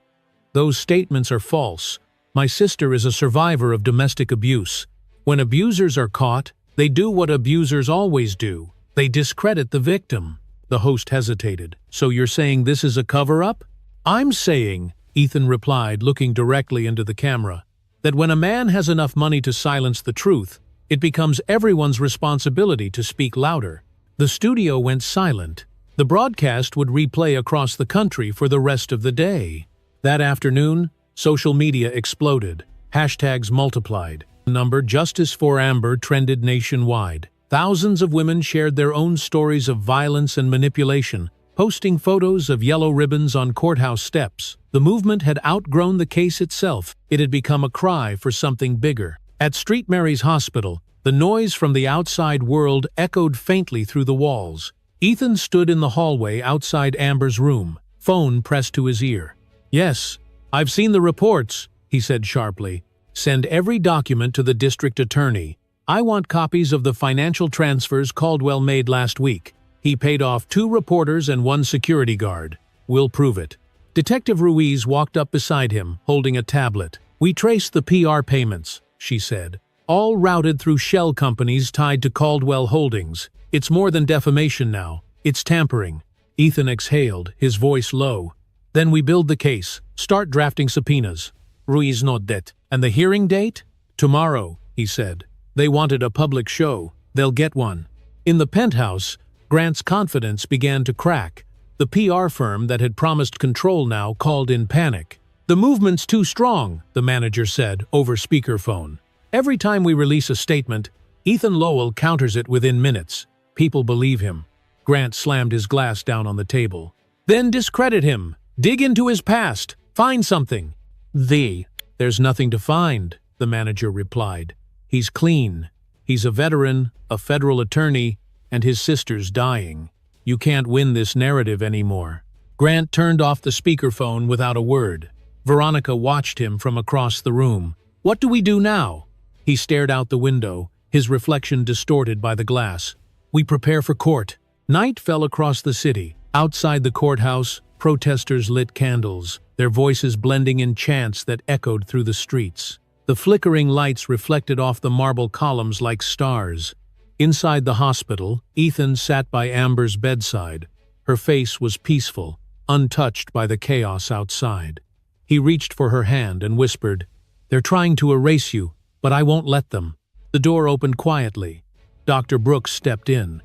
"Those statements are false. My sister is a survivor of domestic abuse. When abusers are caught, they do what abusers always do. They discredit the victim." The host hesitated. "So you're saying this is a cover-up?" "I'm saying," Ethan replied, looking directly into the camera, "that when a man has enough money to silence the truth, it becomes everyone's responsibility to speak louder." The studio went silent. The broadcast would replay across the country for the rest of the day. That afternoon, social media exploded. Hashtags multiplied. The number "Justice for Amber" trended nationwide. Thousands of women shared their own stories of violence and manipulation, posting photos of yellow ribbons on courthouse steps. The movement had outgrown the case itself. It had become a cry for something bigger. At St. Mary's Hospital, the noise from the outside world echoed faintly through the walls. Ethan stood in the hallway outside Amber's room, phone pressed to his ear. "Yes, I've seen the reports," he said sharply. "Send every document to the district attorney. I want copies of the financial transfers Caldwell made last week. He paid off 2 reporters and 1 security guard. We'll prove it." Detective Ruiz walked up beside him, holding a tablet. "We traced the PR payments," she said. "All routed through shell companies tied to Caldwell Holdings. It's more than defamation now. It's tampering." Ethan exhaled, his voice low. "Then we build the case. Start drafting subpoenas." Ruiz nodded. "And the hearing date?" "Tomorrow," he said. "They wanted a public show. They'll get one." In the penthouse, Grant's confidence began to crack. The PR firm that had promised control now called in panic. "The movement's too strong," the manager said over speakerphone. "Every time we release a statement, Ethan Lowell counters it within minutes. People believe him." Grant slammed his glass down on the table. "Then discredit him. Dig into his past. Find something." "There's nothing to find," the manager replied. "He's clean. He's a veteran, a federal attorney, and his sister's dying. You can't win this narrative anymore." Grant turned off the speakerphone without a word. Veronica watched him from across the room. "What do we do now?" He stared out the window, his reflection distorted by the glass. "We prepare for court." Night fell across the city. Outside the courthouse, protesters lit candles, their voices blending in chants that echoed through the streets. The flickering lights reflected off the marble columns like stars. Inside the hospital, Ethan sat by Amber's bedside. Her face was peaceful, untouched by the chaos outside. He reached for her hand and whispered, "They're trying to erase you, but I won't let them." The The door opened quietly. Dr. Brooks stepped in.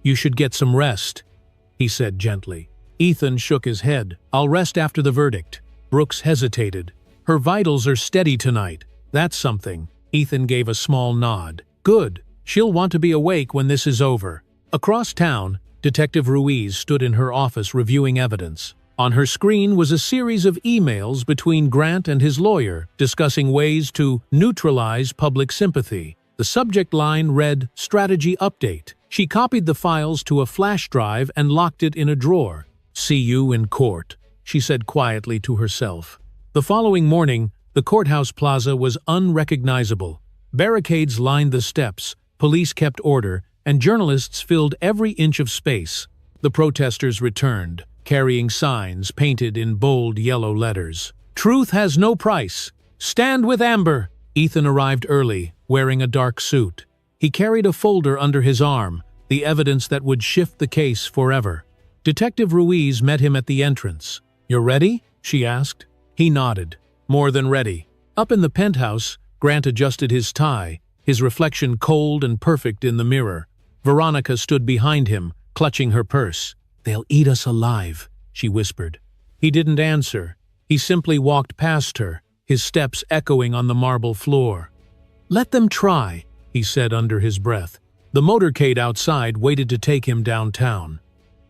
"You should get some rest," he said gently. Ethan shook his head. "I'll rest after the verdict." Brooks hesitated. "Her vitals are steady tonight. That's something." Ethan gave a small nod. "Good. She'll want to be awake when this is over." Across town, Detective Ruiz stood in her office reviewing evidence. On her screen was a series of emails between Grant and his lawyer discussing ways to neutralize public sympathy. The subject line read, "Strategy Update." She copied the files to a flash drive and locked it in a drawer. "See you in court," she said quietly to herself. The following morning, the courthouse plaza was unrecognizable. Barricades lined the steps, police kept order, and journalists filled every inch of space. The protesters returned, carrying signs painted in bold yellow letters. "Truth has no price. Stand with Amber." Ethan arrived early, wearing a dark suit. He carried a folder under his arm, the evidence that would shift the case forever. Detective Ruiz met him at the entrance. "You're ready?" she asked. He nodded. "More than ready." Up in the penthouse, Grant adjusted his tie, his reflection cold and perfect in the mirror. Veronica stood behind him, clutching her purse. "They'll eat us alive," she whispered. He didn't answer. He simply walked past her, his steps echoing on the marble floor. "Let them try," he said under his breath. The motorcade outside waited to take him downtown.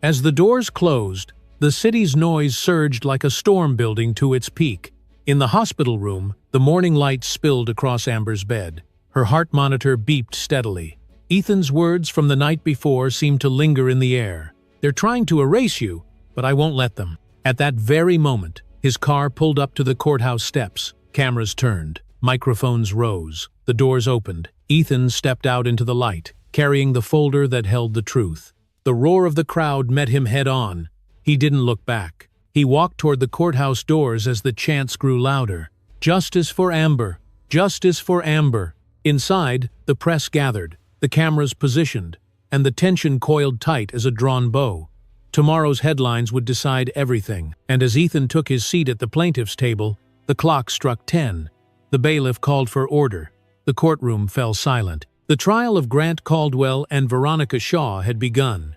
As the doors closed, the city's noise surged like a storm building to its peak. In the hospital room, the morning light spilled across Amber's bed. Her heart monitor beeped steadily. Ethan's words from the night before seemed to linger in the air. "They're trying to erase you, but I won't let them." At that very moment, his car pulled up to the courthouse steps. Cameras turned. Microphones rose. The doors opened. Ethan stepped out into the light, carrying the folder that held the truth. The roar of the crowd met him head-on. He didn't look back. He walked toward the courthouse doors as the chants grew louder. "Justice for Amber! Justice for Amber!" Inside, the press gathered, the cameras positioned, and the tension coiled tight as a drawn bow. Tomorrow's headlines would decide everything, and as Ethan took his seat at the plaintiff's table, the clock struck 10. The bailiff called for order. The courtroom fell silent. The trial of Grant Caldwell and Veronica Shaw had begun.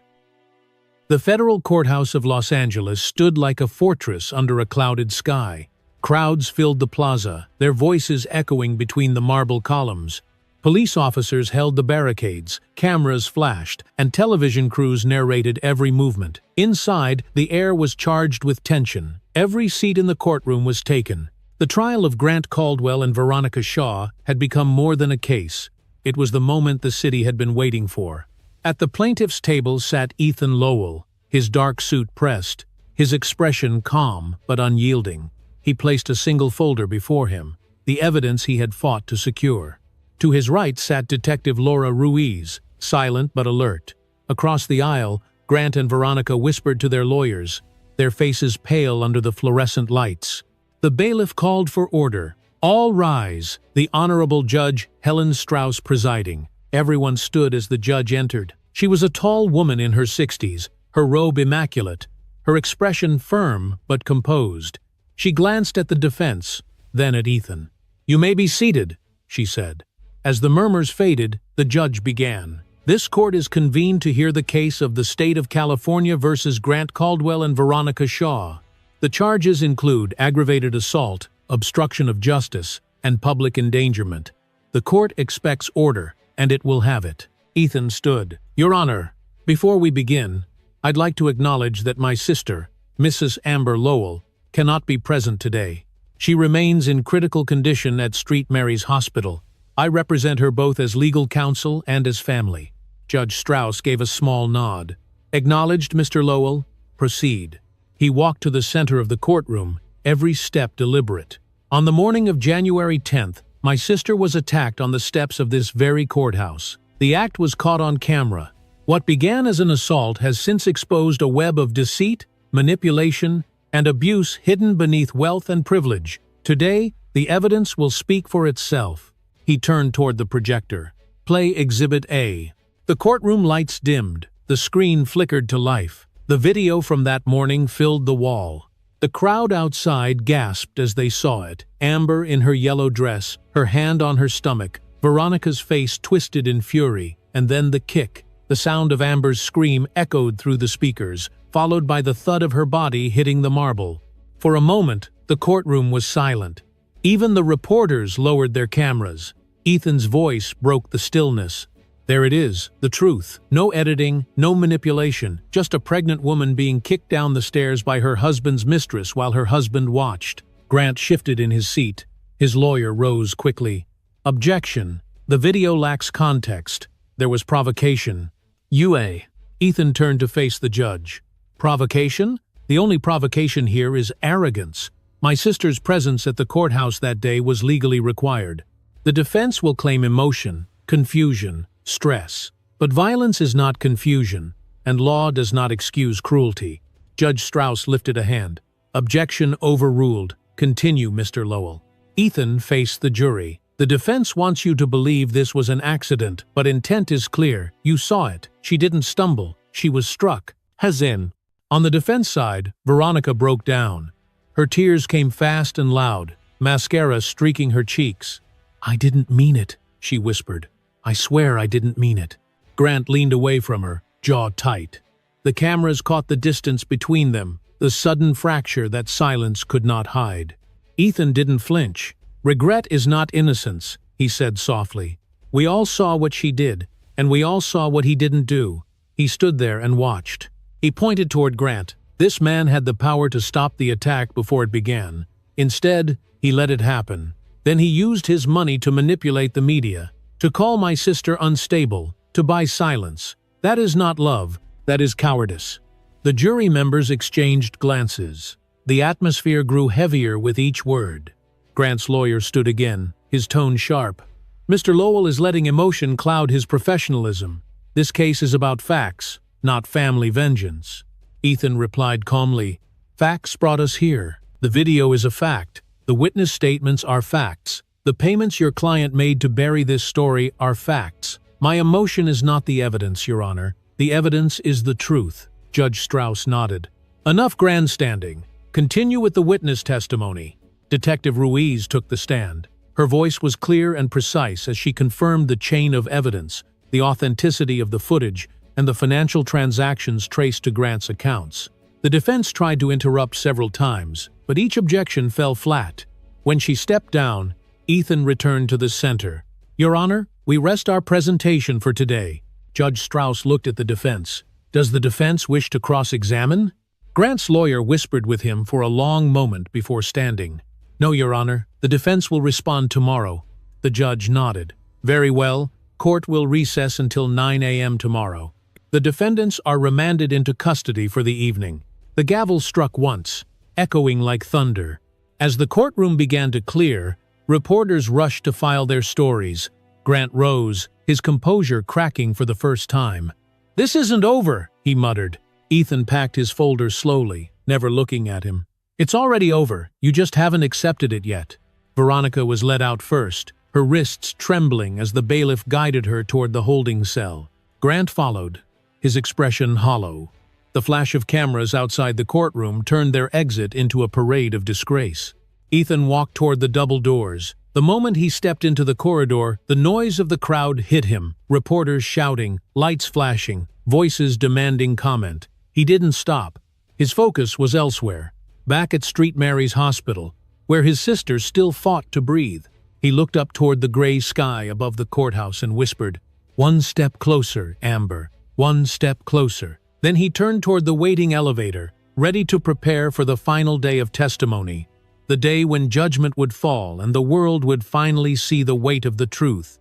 The federal courthouse of Los Angeles stood like a fortress under a clouded sky. Crowds filled the plaza, their voices echoing between the marble columns. Police officers held the barricades, cameras flashed, and television crews narrated every movement. Inside, the air was charged with tension. Every seat in the courtroom was taken. The trial of Grant Caldwell and Veronica Shaw had become more than a case. It was the moment the city had been waiting for. At the plaintiff's table sat Ethan Lowell, his dark suit pressed, his expression calm but unyielding. He placed a single folder before him, the evidence he had fought to secure. To his right sat Detective Laura Ruiz, silent but alert. Across the aisle, Grant and Veronica whispered to their lawyers, their faces pale under the fluorescent lights. The bailiff called for order. "All rise," the Honorable Judge Helen Strauss presiding. Everyone stood as the judge entered. She was a tall woman in her 60s, her robe immaculate, her expression firm but composed. She glanced at the defense, then at Ethan. "You may be seated," she said. As the murmurs faded, the judge began. "This court is convened to hear the case of the state of California versus Grant Caldwell and Veronica Shaw. The charges include aggravated assault, obstruction of justice, and public endangerment. The court expects order, and it will have it." Ethan stood. "Your Honor, before we begin, I'd like to acknowledge that my sister, Mrs. Amber Lowell, cannot be present today. She remains in critical condition at St. Mary's Hospital. I represent her both as legal counsel and as family." Judge Strauss gave a small nod. "Acknowledged, Mr. Lowell. Proceed." He walked to the center of the courtroom, every step deliberate. "On the morning of January 10th, my sister was attacked on the steps of this very courthouse. The act was caught on camera. What began as an assault has since exposed a web of deceit, manipulation, and abuse hidden beneath wealth and privilege. Today, the evidence will speak for itself." He turned toward the projector. "Play Exhibit A." The courtroom lights dimmed. The screen flickered to life. The video from that morning filled the wall. The crowd outside gasped as they saw it. Amber in her yellow dress, her hand on her stomach, Veronica's face twisted in fury, and then the kick. The sound of Amber's scream echoed through the speakers, followed by the thud of her body hitting the marble. For a moment, the courtroom was silent. Even the reporters lowered their cameras. Ethan's voice broke the stillness. There it is, the truth. No editing, no manipulation, just a pregnant woman being kicked down the stairs by her husband's mistress while her husband watched. Grant shifted in his seat. His lawyer rose quickly. Objection. The video lacks context. There was provocation. UA. Ethan turned to face the judge. Provocation? The only provocation here is arrogance. My sister's presence at the courthouse that day was legally required. The defense will claim emotion, confusion, stress. But violence is not confusion, and law does not excuse cruelty. Judge Strauss lifted a hand. Objection overruled. Continue, Mr. Lowell. Ethan faced the jury. The defense wants you to believe this was an accident, but intent is clear. You saw it. She didn't stumble. She was struck. Hazin. On the defense side, Veronica broke down. Her tears came fast and loud, mascara streaking her cheeks. I didn't mean it, she whispered. I swear I didn't mean it. Grant leaned away from her, jaw tight. The cameras caught the distance between them, the sudden fracture that silence could not hide. Ethan didn't flinch. Regret is not innocence, he said softly. We all saw what she did, and we all saw what he didn't do. He stood there and watched. He pointed toward Grant. This man had the power to stop the attack before it began. Instead, he let it happen. Then he used his money to manipulate the media, to call my sister unstable, to buy silence. That is not love, that is cowardice. The jury members exchanged glances. The atmosphere grew heavier with each word. Grant's lawyer stood again, his tone sharp. Mr. Lowell is letting emotion cloud his professionalism. This case is about facts, not family vengeance. Ethan replied calmly, Facts brought us here. The video is a fact. The witness statements are facts. The payments your client made to bury this story are facts. My emotion is not the evidence, Your Honor. The evidence is the truth. Judge Strauss nodded. Enough grandstanding. Continue with the witness testimony. Detective Ruiz took the stand. Her voice was clear and precise as she confirmed the chain of evidence, the authenticity of the footage, and the financial transactions traced to Grant's accounts. The defense tried to interrupt several times, but each objection fell flat. When she stepped down, Ethan returned to the center. Your Honor, we rest our presentation for today. Judge Strauss looked at the defense. Does the defense wish to cross-examine? Grant's lawyer whispered with him for a long moment before standing. No, Your Honor, the defense will respond tomorrow. The judge nodded. Very well, court will recess until 9 a.m. tomorrow. The defendants are remanded into custody for the evening. The gavel struck once, echoing like thunder. As the courtroom began to clear, reporters rushed to file their stories. Grant rose, his composure cracking for the first time. This isn't over, he muttered. Ethan packed his folder slowly, never looking at him. It's already over, you just haven't accepted it yet. Veronica was led out first, her wrists trembling as the bailiff guided her toward the holding cell. Grant followed, his expression hollow. The flash of cameras outside the courtroom turned their exit into a parade of disgrace. Ethan walked toward the double doors. The moment he stepped into the corridor, the noise of the crowd hit him, reporters shouting, lights flashing, voices demanding comment. He didn't stop. His focus was elsewhere, back at St. Mary's Hospital, where his sister still fought to breathe. He looked up toward the gray sky above the courthouse and whispered, "One step closer, Amber. One step closer." Then he turned toward the waiting elevator, ready to prepare for the final day of testimony, the day when judgment would fall and the world would finally see the weight of the truth.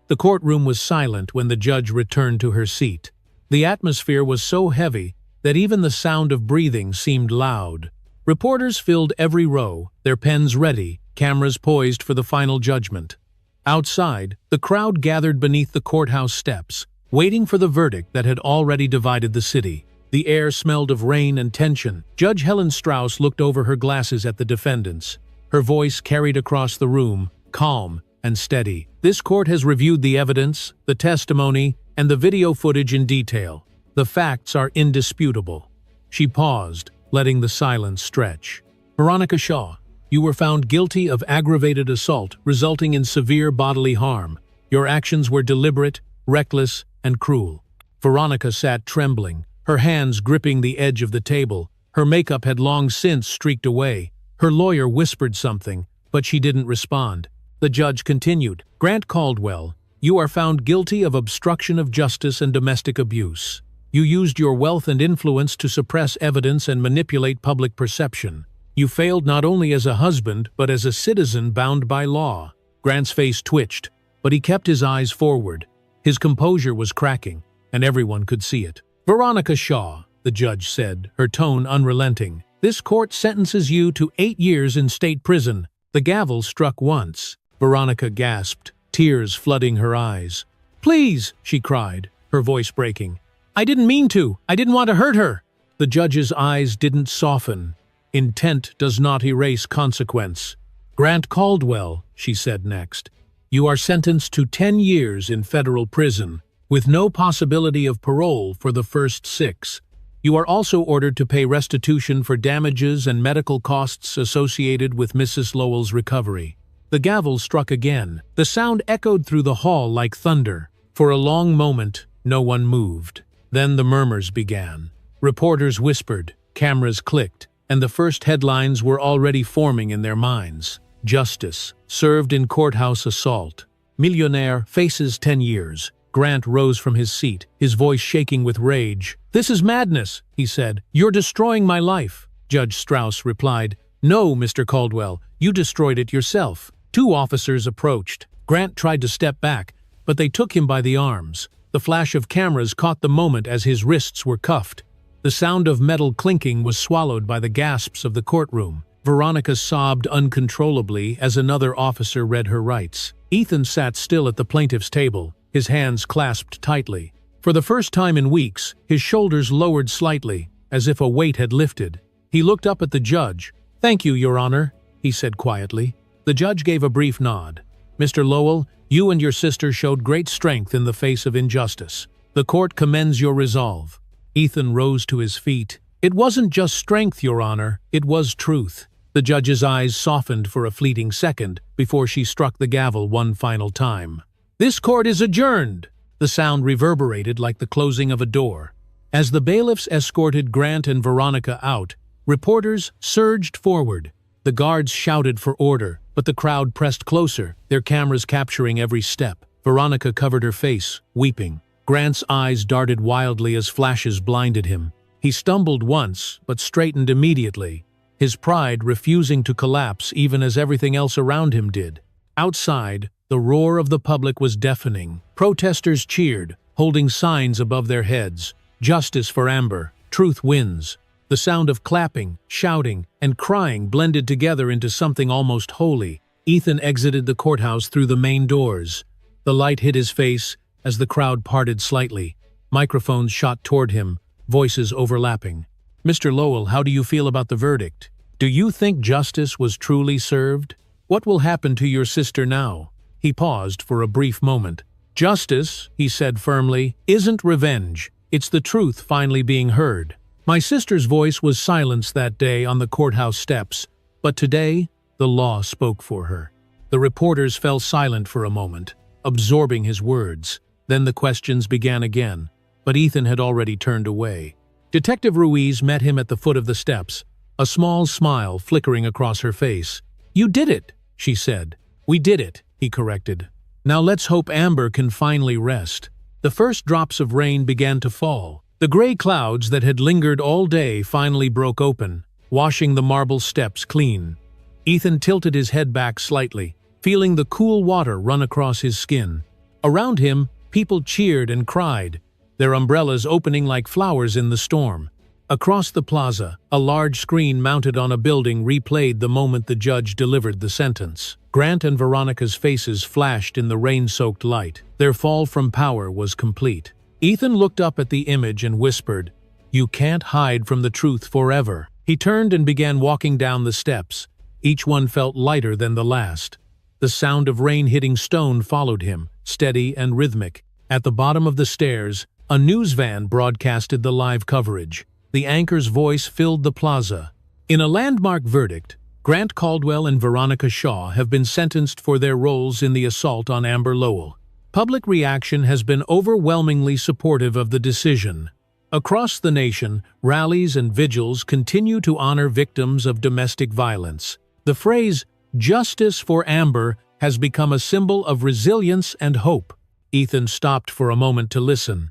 The courtroom was silent when the judge returned to her seat. The atmosphere was so heavy that even the sound of breathing seemed loud. Reporters filled every row, their pens ready, cameras poised for the final judgment. Outside, the crowd gathered beneath the courthouse steps, waiting for the verdict that had already divided the city. The air smelled of rain and tension. Judge Helen Strauss looked over her glasses at the defendants. Her voice carried across the room, calm and steady. This court has reviewed the evidence, the testimony, and the video footage in detail. The facts are indisputable. She paused, letting the silence stretch. Veronica Shaw, You were found guilty of aggravated assault, resulting in severe bodily harm. Your actions were deliberate, reckless, and cruel. Veronica sat trembling, her hands gripping the edge of the table. Her makeup had long since streaked away. Her lawyer whispered something, but she didn't respond. The judge continued, "Grant Caldwell, you are found guilty of obstruction of justice and domestic abuse. You used your wealth and influence to suppress evidence and manipulate public perception. You failed not only as a husband, but as a citizen bound by law." Grant's face twitched, but he kept his eyes forward. His composure was cracking, and everyone could see it. "Veronica Shaw," the judge said, her tone unrelenting, "this court sentences you to 8 years in state prison." The gavel struck once. Veronica gasped, tears flooding her eyes. "Please," she cried, her voice breaking. "I didn't mean to. I didn't want to hurt her." The judge's eyes didn't soften. Intent does not erase consequence. "Grant Caldwell," she said next, "you are sentenced to 10 years in federal prison, with no possibility of parole for the first 6. You are also ordered to pay restitution for damages and medical costs associated with Mrs. Lowell's recovery." The gavel struck again. The sound echoed through the hall like thunder. For a long moment, no one moved. Then the murmurs began. Reporters whispered, cameras clicked, and the first headlines were already forming in their minds. Justice, served in courthouse assault. Millionaire faces 10 years. Grant rose from his seat, his voice shaking with rage. "This is madness," he said. "You're destroying my life." Judge Strauss replied, "No, Mr. Caldwell, you destroyed it yourself." 2 officers approached. Grant tried to step back, but they took him by the arms. The flash of cameras caught the moment as his wrists were cuffed. The sound of metal clinking was swallowed by the gasps of the courtroom. Veronica sobbed uncontrollably as another officer read her rights. Ethan sat still at the plaintiff's table, his hands clasped tightly. For the first time in weeks, his shoulders lowered slightly, as if a weight had lifted. He looked up at the judge. "Thank you, Your Honor," he said quietly. The judge gave a brief nod. "Mr. Lowell, you and your sister showed great strength in the face of injustice. The court commends your resolve." Ethan rose to his feet. "It wasn't just strength, Your Honor, it was truth." The judge's eyes softened for a fleeting second before she struck the gavel one final time. "This court is adjourned!" The sound reverberated like the closing of a door. As the bailiffs escorted Grant and Veronica out, reporters surged forward. The guards shouted for order, but the crowd pressed closer, their cameras capturing every step. Veronica covered her face, weeping. Grant's eyes darted wildly as flashes blinded him. He stumbled once, but straightened immediately, his pride refusing to collapse even as everything else around him did. Outside, the roar of the public was deafening. Protesters cheered, holding signs above their heads. "Justice for Amber, truth wins." The sound of clapping, shouting, and crying blended together into something almost holy. Ethan exited the courthouse through the main doors. The light hit his face as the crowd parted slightly. Microphones shot toward him, voices overlapping. "Mr. Lowell, how do you feel about the verdict? Do you think justice was truly served? What will happen to your sister now?" He paused for a brief moment. "Justice," he said firmly, "isn't revenge. It's the truth finally being heard. My sister's voice was silenced that day on the courthouse steps, but today, the law spoke for her." The reporters fell silent for a moment, absorbing his words. Then the questions began again, but Ethan had already turned away. Detective Ruiz met him at the foot of the steps, a small smile flickering across her face. "You did it," she said. "We did it," he corrected. "Now let's hope Amber can finally rest." The first drops of rain began to fall. The gray clouds that had lingered all day finally broke open, washing the marble steps clean. Ethan tilted his head back slightly, feeling the cool water run across his skin. Around him, people cheered and cried, their umbrellas opening like flowers in the storm. Across the plaza, a large screen mounted on a building replayed the moment the judge delivered the sentence. Grant and Veronica's faces flashed in the rain-soaked light. Their fall from power was complete. Ethan looked up at the image and whispered, "You can't hide from the truth forever." He turned and began walking down the steps. Each one felt lighter than the last. The sound of rain hitting stone followed him, steady and rhythmic. At the bottom of the stairs, a news van broadcasted the live coverage. The anchor's voice filled the plaza. In a landmark verdict, Grant Caldwell and Veronica Shaw have been sentenced for their roles in the assault on Amber Lowell. Public reaction has been overwhelmingly supportive of the decision. Across the nation, rallies and vigils continue to honor victims of domestic violence. The phrase, "Justice for Amber," has become a symbol of resilience and hope. Ethan stopped for a moment to listen.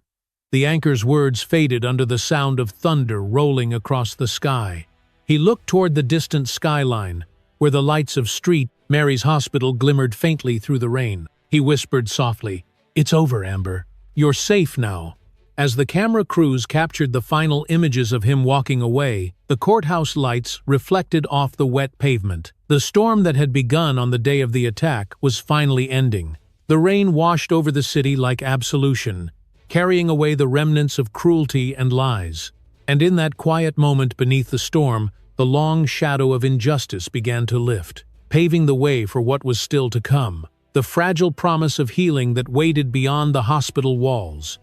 The anchor's words faded under the sound of thunder rolling across the sky. He looked toward the distant skyline, where the lights of St. Mary's Hospital glimmered faintly through the rain. He whispered softly, "It's over, Amber. You're safe now." As the camera crews captured the final images of him walking away, the courthouse lights reflected off the wet pavement. The storm that had begun on the day of the attack was finally ending. The rain washed over the city like absolution, carrying away the remnants of cruelty and lies. And in that quiet moment beneath the storm, the long shadow of injustice began to lift, paving the way for what was still to come, the fragile promise of healing that waited beyond the hospital walls.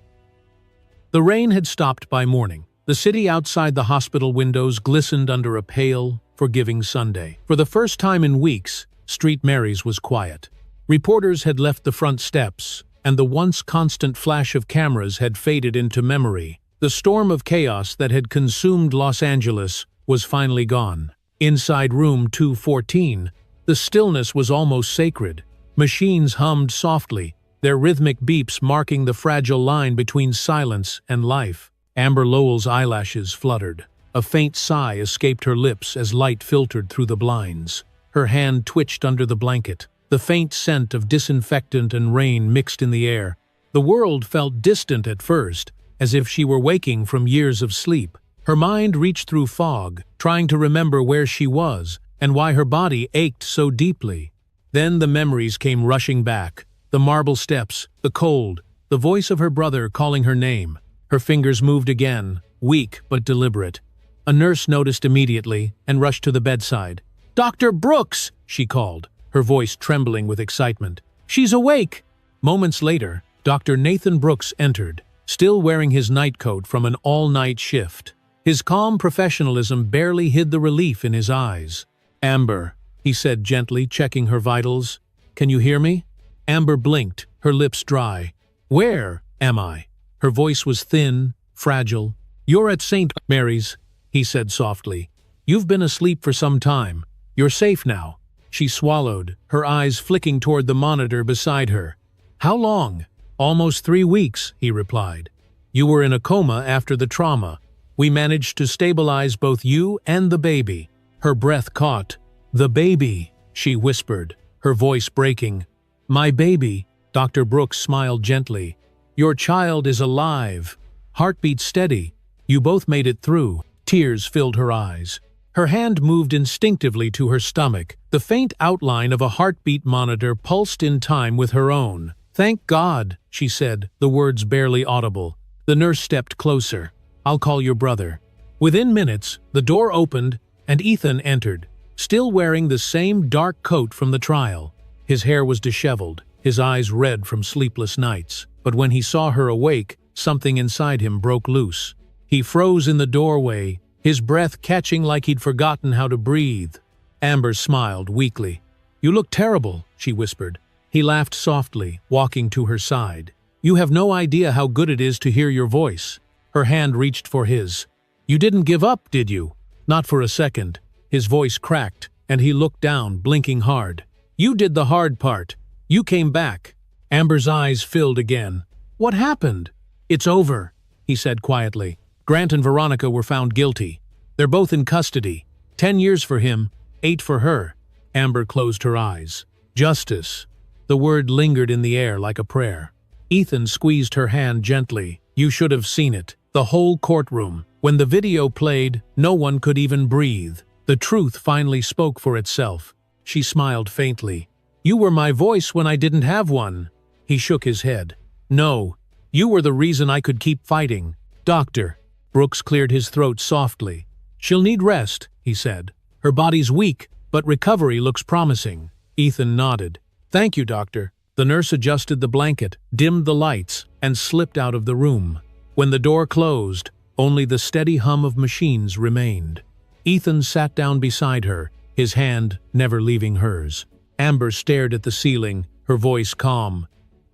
The rain had stopped by morning. The city outside the hospital windows glistened under a pale, forgiving Sunday. For the first time in weeks, St. Mary's was quiet. Reporters had left the front steps, and the once constant flash of cameras had faded into memory. The storm of chaos that had consumed Los Angeles was finally gone. Inside room 214, the stillness was almost sacred. Machines hummed softly, their rhythmic beeps marking the fragile line between silence and life. Amber Lowell's eyelashes fluttered. A faint sigh escaped her lips as light filtered through the blinds. Her hand twitched under the blanket. The faint scent of disinfectant and rain mixed in the air. The world felt distant at first, as if she were waking from years of sleep. Her mind reached through fog, trying to remember where she was and why her body ached so deeply. Then the memories came rushing back. The marble steps, the cold, the voice of her brother calling her name. Her fingers moved again, weak but deliberate. A nurse noticed immediately and rushed to the bedside. "Dr. Brooks!" she called, her voice trembling with excitement. "She's awake!" Moments later, Dr. Nathan Brooks entered, still wearing his nightcoat from an all-night shift. His calm professionalism barely hid the relief in his eyes. "Amber," he said gently, checking her vitals. "Can you hear me?" Amber blinked, her lips dry. "Where am I?" Her voice was thin, fragile. "You're at St. Mary's," he said softly. "You've been asleep for some time. You're safe now." She swallowed, her eyes flicking toward the monitor beside her. "How long?" "Almost 3 weeks," he replied. "You were in a coma after the trauma. We managed to stabilize both you and the baby." Her breath caught. "The baby," she whispered, her voice breaking. "My baby," Dr. Brooks smiled gently. "Your child is alive. Heartbeat steady. You both made it through." Tears filled her eyes. Her hand moved instinctively to her stomach. The faint outline of a heartbeat monitor pulsed in time with her own. "Thank God," she said, the words barely audible. The nurse stepped closer. "I'll call your brother." Within minutes, the door opened and Ethan entered, still wearing the same dark coat from the trial. His hair was disheveled, his eyes red from sleepless nights. But when he saw her awake, something inside him broke loose. He froze in the doorway, his breath catching like he'd forgotten how to breathe. Amber smiled weakly. "You look terrible," she whispered. He laughed softly, walking to her side. "You have no idea how good it is to hear your voice." Her hand reached for his. "You didn't give up, did you?" "Not for a second." His voice cracked, and he looked down, blinking hard. "You did the hard part. You came back." Amber's eyes filled again. "What happened?" "It's over," he said quietly. "Grant and Veronica were found guilty. They're both in custody. 10 years for him, 8 for her." Amber closed her eyes. "Justice." The word lingered in the air like a prayer. Ethan squeezed her hand gently. "You should have seen it. The whole courtroom. When the video played, no one could even breathe. The truth finally spoke for itself." She smiled faintly. "You were my voice when I didn't have one." He shook his head. "No, you were the reason I could keep fighting." "Doctor." Brooks cleared his throat softly. "She'll need rest," he said. "Her body's weak, but recovery looks promising." Ethan nodded. "Thank you, doctor." The nurse adjusted the blanket, dimmed the lights, and slipped out of the room. When the door closed, only the steady hum of machines remained. Ethan sat down beside her, his hand never leaving hers. Amber stared at the ceiling, her voice calm.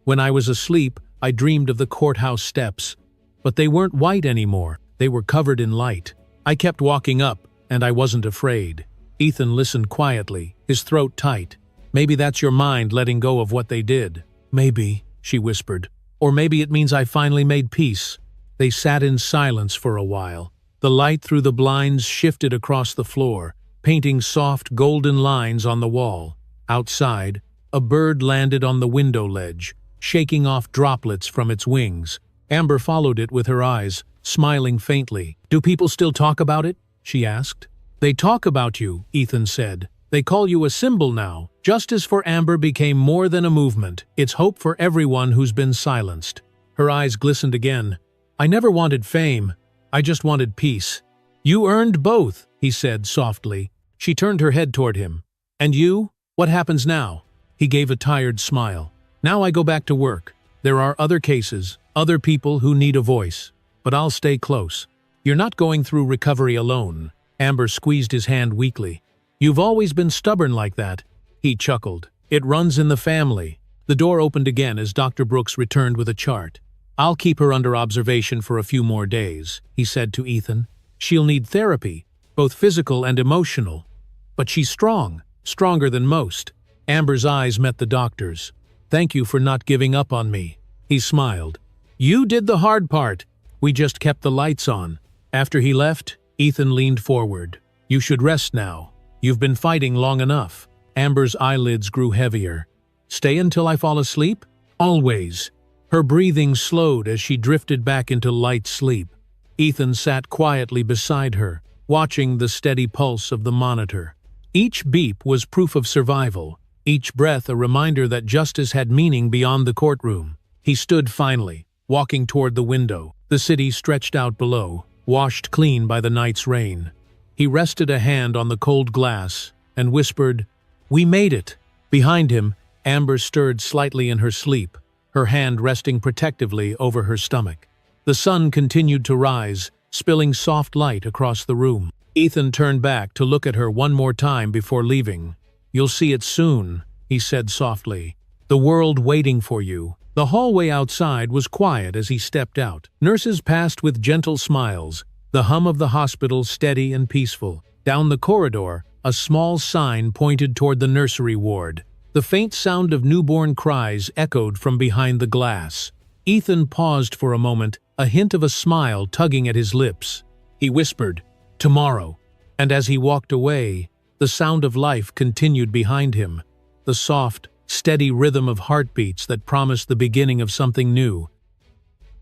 "When I was asleep, I dreamed of the courthouse steps. But they weren't white anymore, they were covered in light. I kept walking up, and I wasn't afraid." Ethan listened quietly, his throat tight. "Maybe that's your mind letting go of what they did." "Maybe," she whispered. "Or maybe it means I finally made peace." They sat in silence for a while. The light through the blinds shifted across the floor, painting soft golden lines on the wall. Outside, a bird landed on the window ledge, shaking off droplets from its wings. Amber followed it with her eyes, smiling faintly. "Do people still talk about it?" she asked. "They talk about you," Ethan said. "They call you a symbol now." Justice for Amber became more than a movement. It's hope for everyone who's been silenced. Her eyes glistened again. "I never wanted fame. I just wanted peace." "You earned both," he said softly. She turned her head toward him. "And you? What happens now?" He gave a tired smile. "Now I go back to work. There are other cases, other people who need a voice. But I'll stay close. You're not going through recovery alone." Amber squeezed his hand weakly. "You've always been stubborn like that." He chuckled. "It runs in the family." The door opened again as Dr. Brooks returned with a chart. "I'll keep her under observation for a few more days," he said to Ethan. "She'll need therapy, both physical and emotional. But she's strong, stronger than most." Amber's eyes met the doctor's. "Thank you for not giving up on me." He smiled. "You did the hard part. We just kept the lights on." After he left, Ethan leaned forward. "You should rest now. You've been fighting long enough." Amber's eyelids grew heavier. "Stay until I fall asleep?" "Always." Her breathing slowed as she drifted back into light sleep. Ethan sat quietly beside her, watching the steady pulse of the monitor. Each beep was proof of survival, each breath a reminder that justice had meaning beyond the courtroom. He stood finally, walking toward the window. The city stretched out below, washed clean by the night's rain. He rested a hand on the cold glass and whispered, "We made it." Behind him, Amber stirred slightly in her sleep, her hand resting protectively over her stomach. The sun continued to rise, spilling soft light across the room. Ethan turned back to look at her one more time before leaving. "You'll see it soon," he said softly. "The world waiting for you." The hallway outside was quiet as he stepped out. Nurses passed with gentle smiles, the hum of the hospital steady and peaceful. Down the corridor, a small sign pointed toward the nursery ward. The faint sound of newborn cries echoed from behind the glass. Ethan paused for a moment, a hint of a smile tugging at his lips. He whispered, "Tomorrow." And as he walked away, the sound of life continued behind him, the soft, steady rhythm of heartbeats that promised the beginning of something new.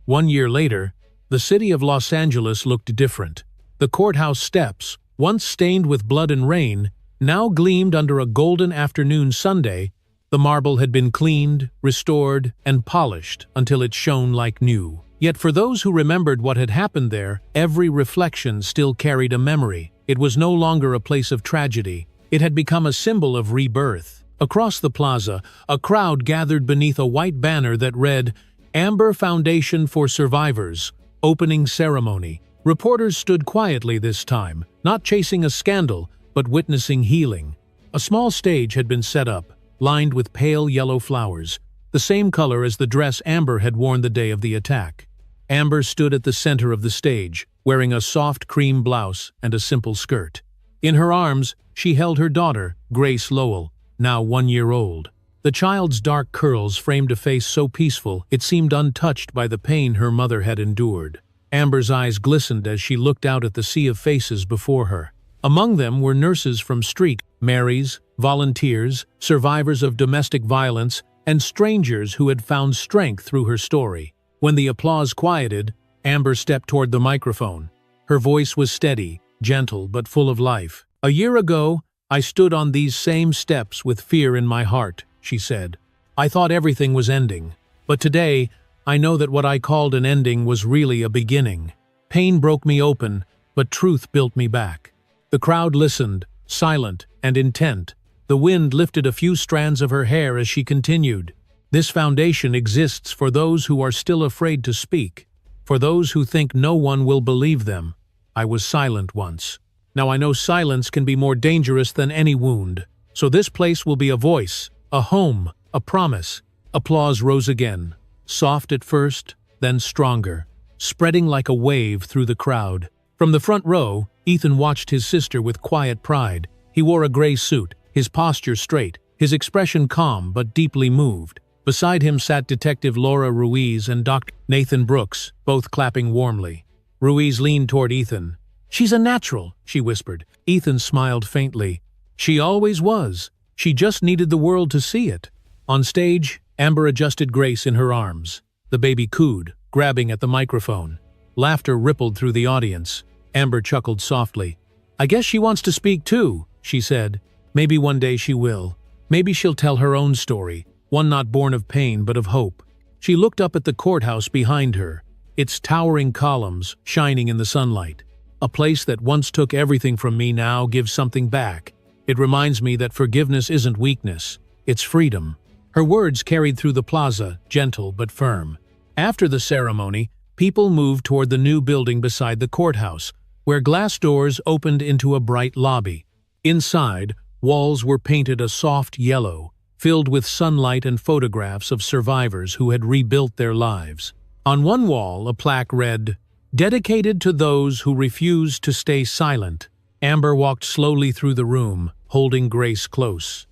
1 year later, the city of Los Angeles looked different. The courthouse steps, once stained with blood and rain, now gleamed under a golden afternoon Sunday. The marble had been cleaned, restored, and polished until it shone like new. Yet for those who remembered what had happened there, every reflection still carried a memory. It was no longer a place of tragedy. It had become a symbol of rebirth. Across the plaza, a crowd gathered beneath a white banner that read, "Amber Foundation for Survivors, Opening Ceremony." Reporters stood quietly this time, not chasing a scandal, but witnessing healing. A small stage had been set up, lined with pale yellow flowers, the same color as the dress Amber had worn the day of the attack. Amber stood at the center of the stage, wearing a soft cream blouse and a simple skirt. In her arms, she held her daughter, Grace Lowell, now 1 year old. The child's dark curls framed a face so peaceful it seemed untouched by the pain her mother had endured. Amber's eyes glistened as she looked out at the sea of faces before her. Among them were nurses from street, Marys, volunteers, survivors of domestic violence, and strangers who had found strength through her story. When the applause quieted, Amber stepped toward the microphone. Her voice was steady, gentle, but full of life. "A year ago, I stood on these same steps with fear in my heart," she said. "I thought everything was ending. But today, I know that what I called an ending was really a beginning. Pain broke me open, but truth built me back." The crowd listened, silent and intent. The wind lifted a few strands of her hair as she continued. "This foundation exists for those who are still afraid to speak, for those who think no one will believe them. I was silent once. Now I know silence can be more dangerous than any wound. So this place will be a voice, a home, a promise." Applause rose again, soft at first, then stronger, spreading like a wave through the crowd. From the front row, Ethan watched his sister with quiet pride. He wore a gray suit, his posture straight, his expression calm but deeply moved. Beside him sat Detective Laura Ruiz and Dr. Nathan Brooks, both clapping warmly. Ruiz leaned toward Ethan. "She's a natural," she whispered. Ethan smiled faintly. "She always was. She just needed the world to see it." On stage, Amber adjusted Grace in her arms. The baby cooed, grabbing at the microphone. Laughter rippled through the audience. Amber chuckled softly. "I guess she wants to speak too," she said. "Maybe one day she will. Maybe she'll tell her own story, one not born of pain but of hope." She looked up at the courthouse behind her, its towering columns shining in the sunlight. "A place that once took everything from me now gives something back. It reminds me that forgiveness isn't weakness, it's freedom." Her words carried through the plaza, gentle but firm. After the ceremony, people moved toward the new building beside the courthouse, where glass doors opened into a bright lobby. Inside, walls were painted a soft yellow, filled with sunlight and photographs of survivors who had rebuilt their lives. On one wall, a plaque read, "Dedicated to those who refuse to stay silent." Amber walked slowly through the room, holding Grace close.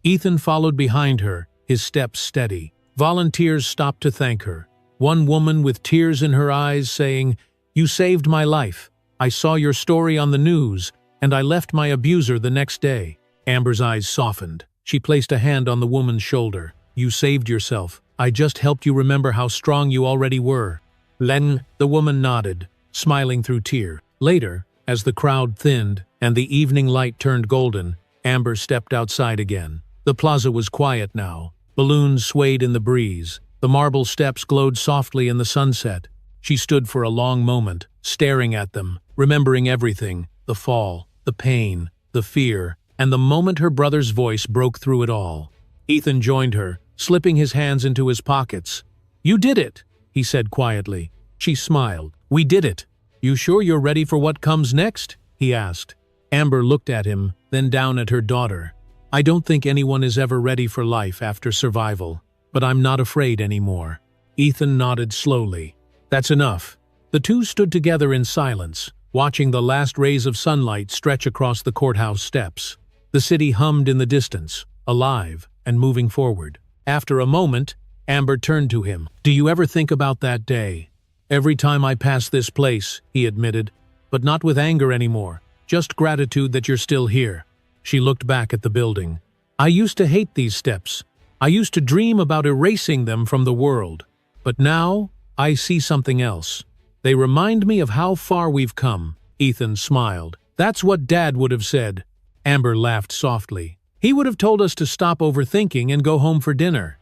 Ethan followed behind her, his steps steady. Volunteers stopped to thank her. One woman with tears in her eyes saying, "You saved my life. I saw your story on the news, and I left my abuser the next day." Amber's eyes softened. She placed a hand on the woman's shoulder. "You saved yourself. I just helped you remember how strong you already were." "Len," the woman nodded, smiling through tears. Later, as the crowd thinned and the evening light turned golden, Amber stepped outside again. The plaza was quiet now. Balloons swayed in the breeze. The marble steps glowed softly in the sunset. She stood for a long moment, staring at them, remembering everything, the fall, the pain, the fear, and the moment her brother's voice broke through it all. Ethan joined her, slipping his hands into his pockets. "You did it," he said quietly. She smiled. "We did it. You sure you're ready for what comes next?" he asked. Amber looked at him, then down at her daughter. "I don't think anyone is ever ready for life after survival, but I'm not afraid anymore." Ethan nodded slowly. "That's enough." The two stood together in silence, watching the last rays of sunlight stretch across the courthouse steps. The city hummed in the distance, alive and moving forward. After a moment, Amber turned to him. "Do you ever think about that day?" "Every time I pass this place," he admitted, "but not with anger anymore, just gratitude that you're still here." She looked back at the building. "I used to hate these steps. I used to dream about erasing them from the world. But now, I see something else. They remind me of how far we've come." Ethan smiled. "That's what Dad would have said." Amber laughed softly. "He would have told us to stop overthinking and go home for dinner."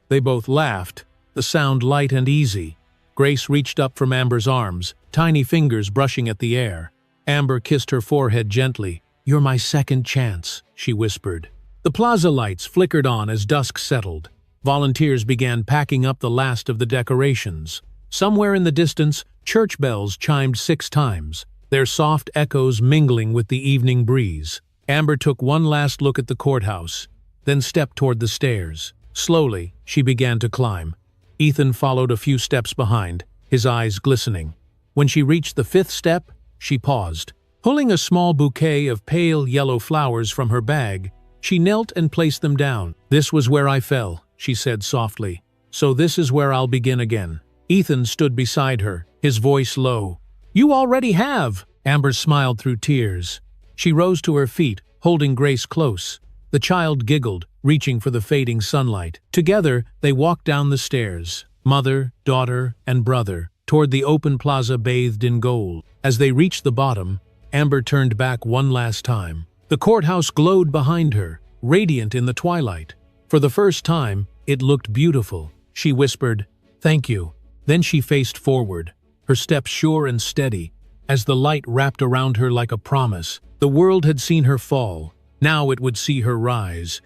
They both laughed, the sound light and easy. Grace reached up from Amber's arms, tiny fingers brushing at the air. Amber kissed her forehead gently. "You're my second chance," she whispered. The plaza lights flickered on as dusk settled. Volunteers began packing up the last of the decorations. Somewhere in the distance, church bells chimed 6 times, their soft echoes mingling with the evening breeze. Amber took one last look at the courthouse, then stepped toward the stairs. Slowly, she began to climb. Ethan followed a few steps behind, his eyes glistening. When she reached the 5th step, she paused. Pulling a small bouquet of pale yellow flowers from her bag, she knelt and placed them down. "This was where I fell," she said softly. "So this is where I'll begin again." Ethan stood beside her, his voice low. "You already have!" Amber smiled through tears. She rose to her feet, holding Grace close. The child giggled, reaching for the fading sunlight. Together, they walked down the stairs, mother, daughter, and brother, toward the open plaza bathed in gold. As they reached the bottom, Amber turned back one last time. The courthouse glowed behind her, radiant in the twilight. For the first time, it looked beautiful. She whispered, "Thank you." Then she faced forward, her steps sure and steady. As the light wrapped around her like a promise, the world had seen her fall. Now it would see her rise,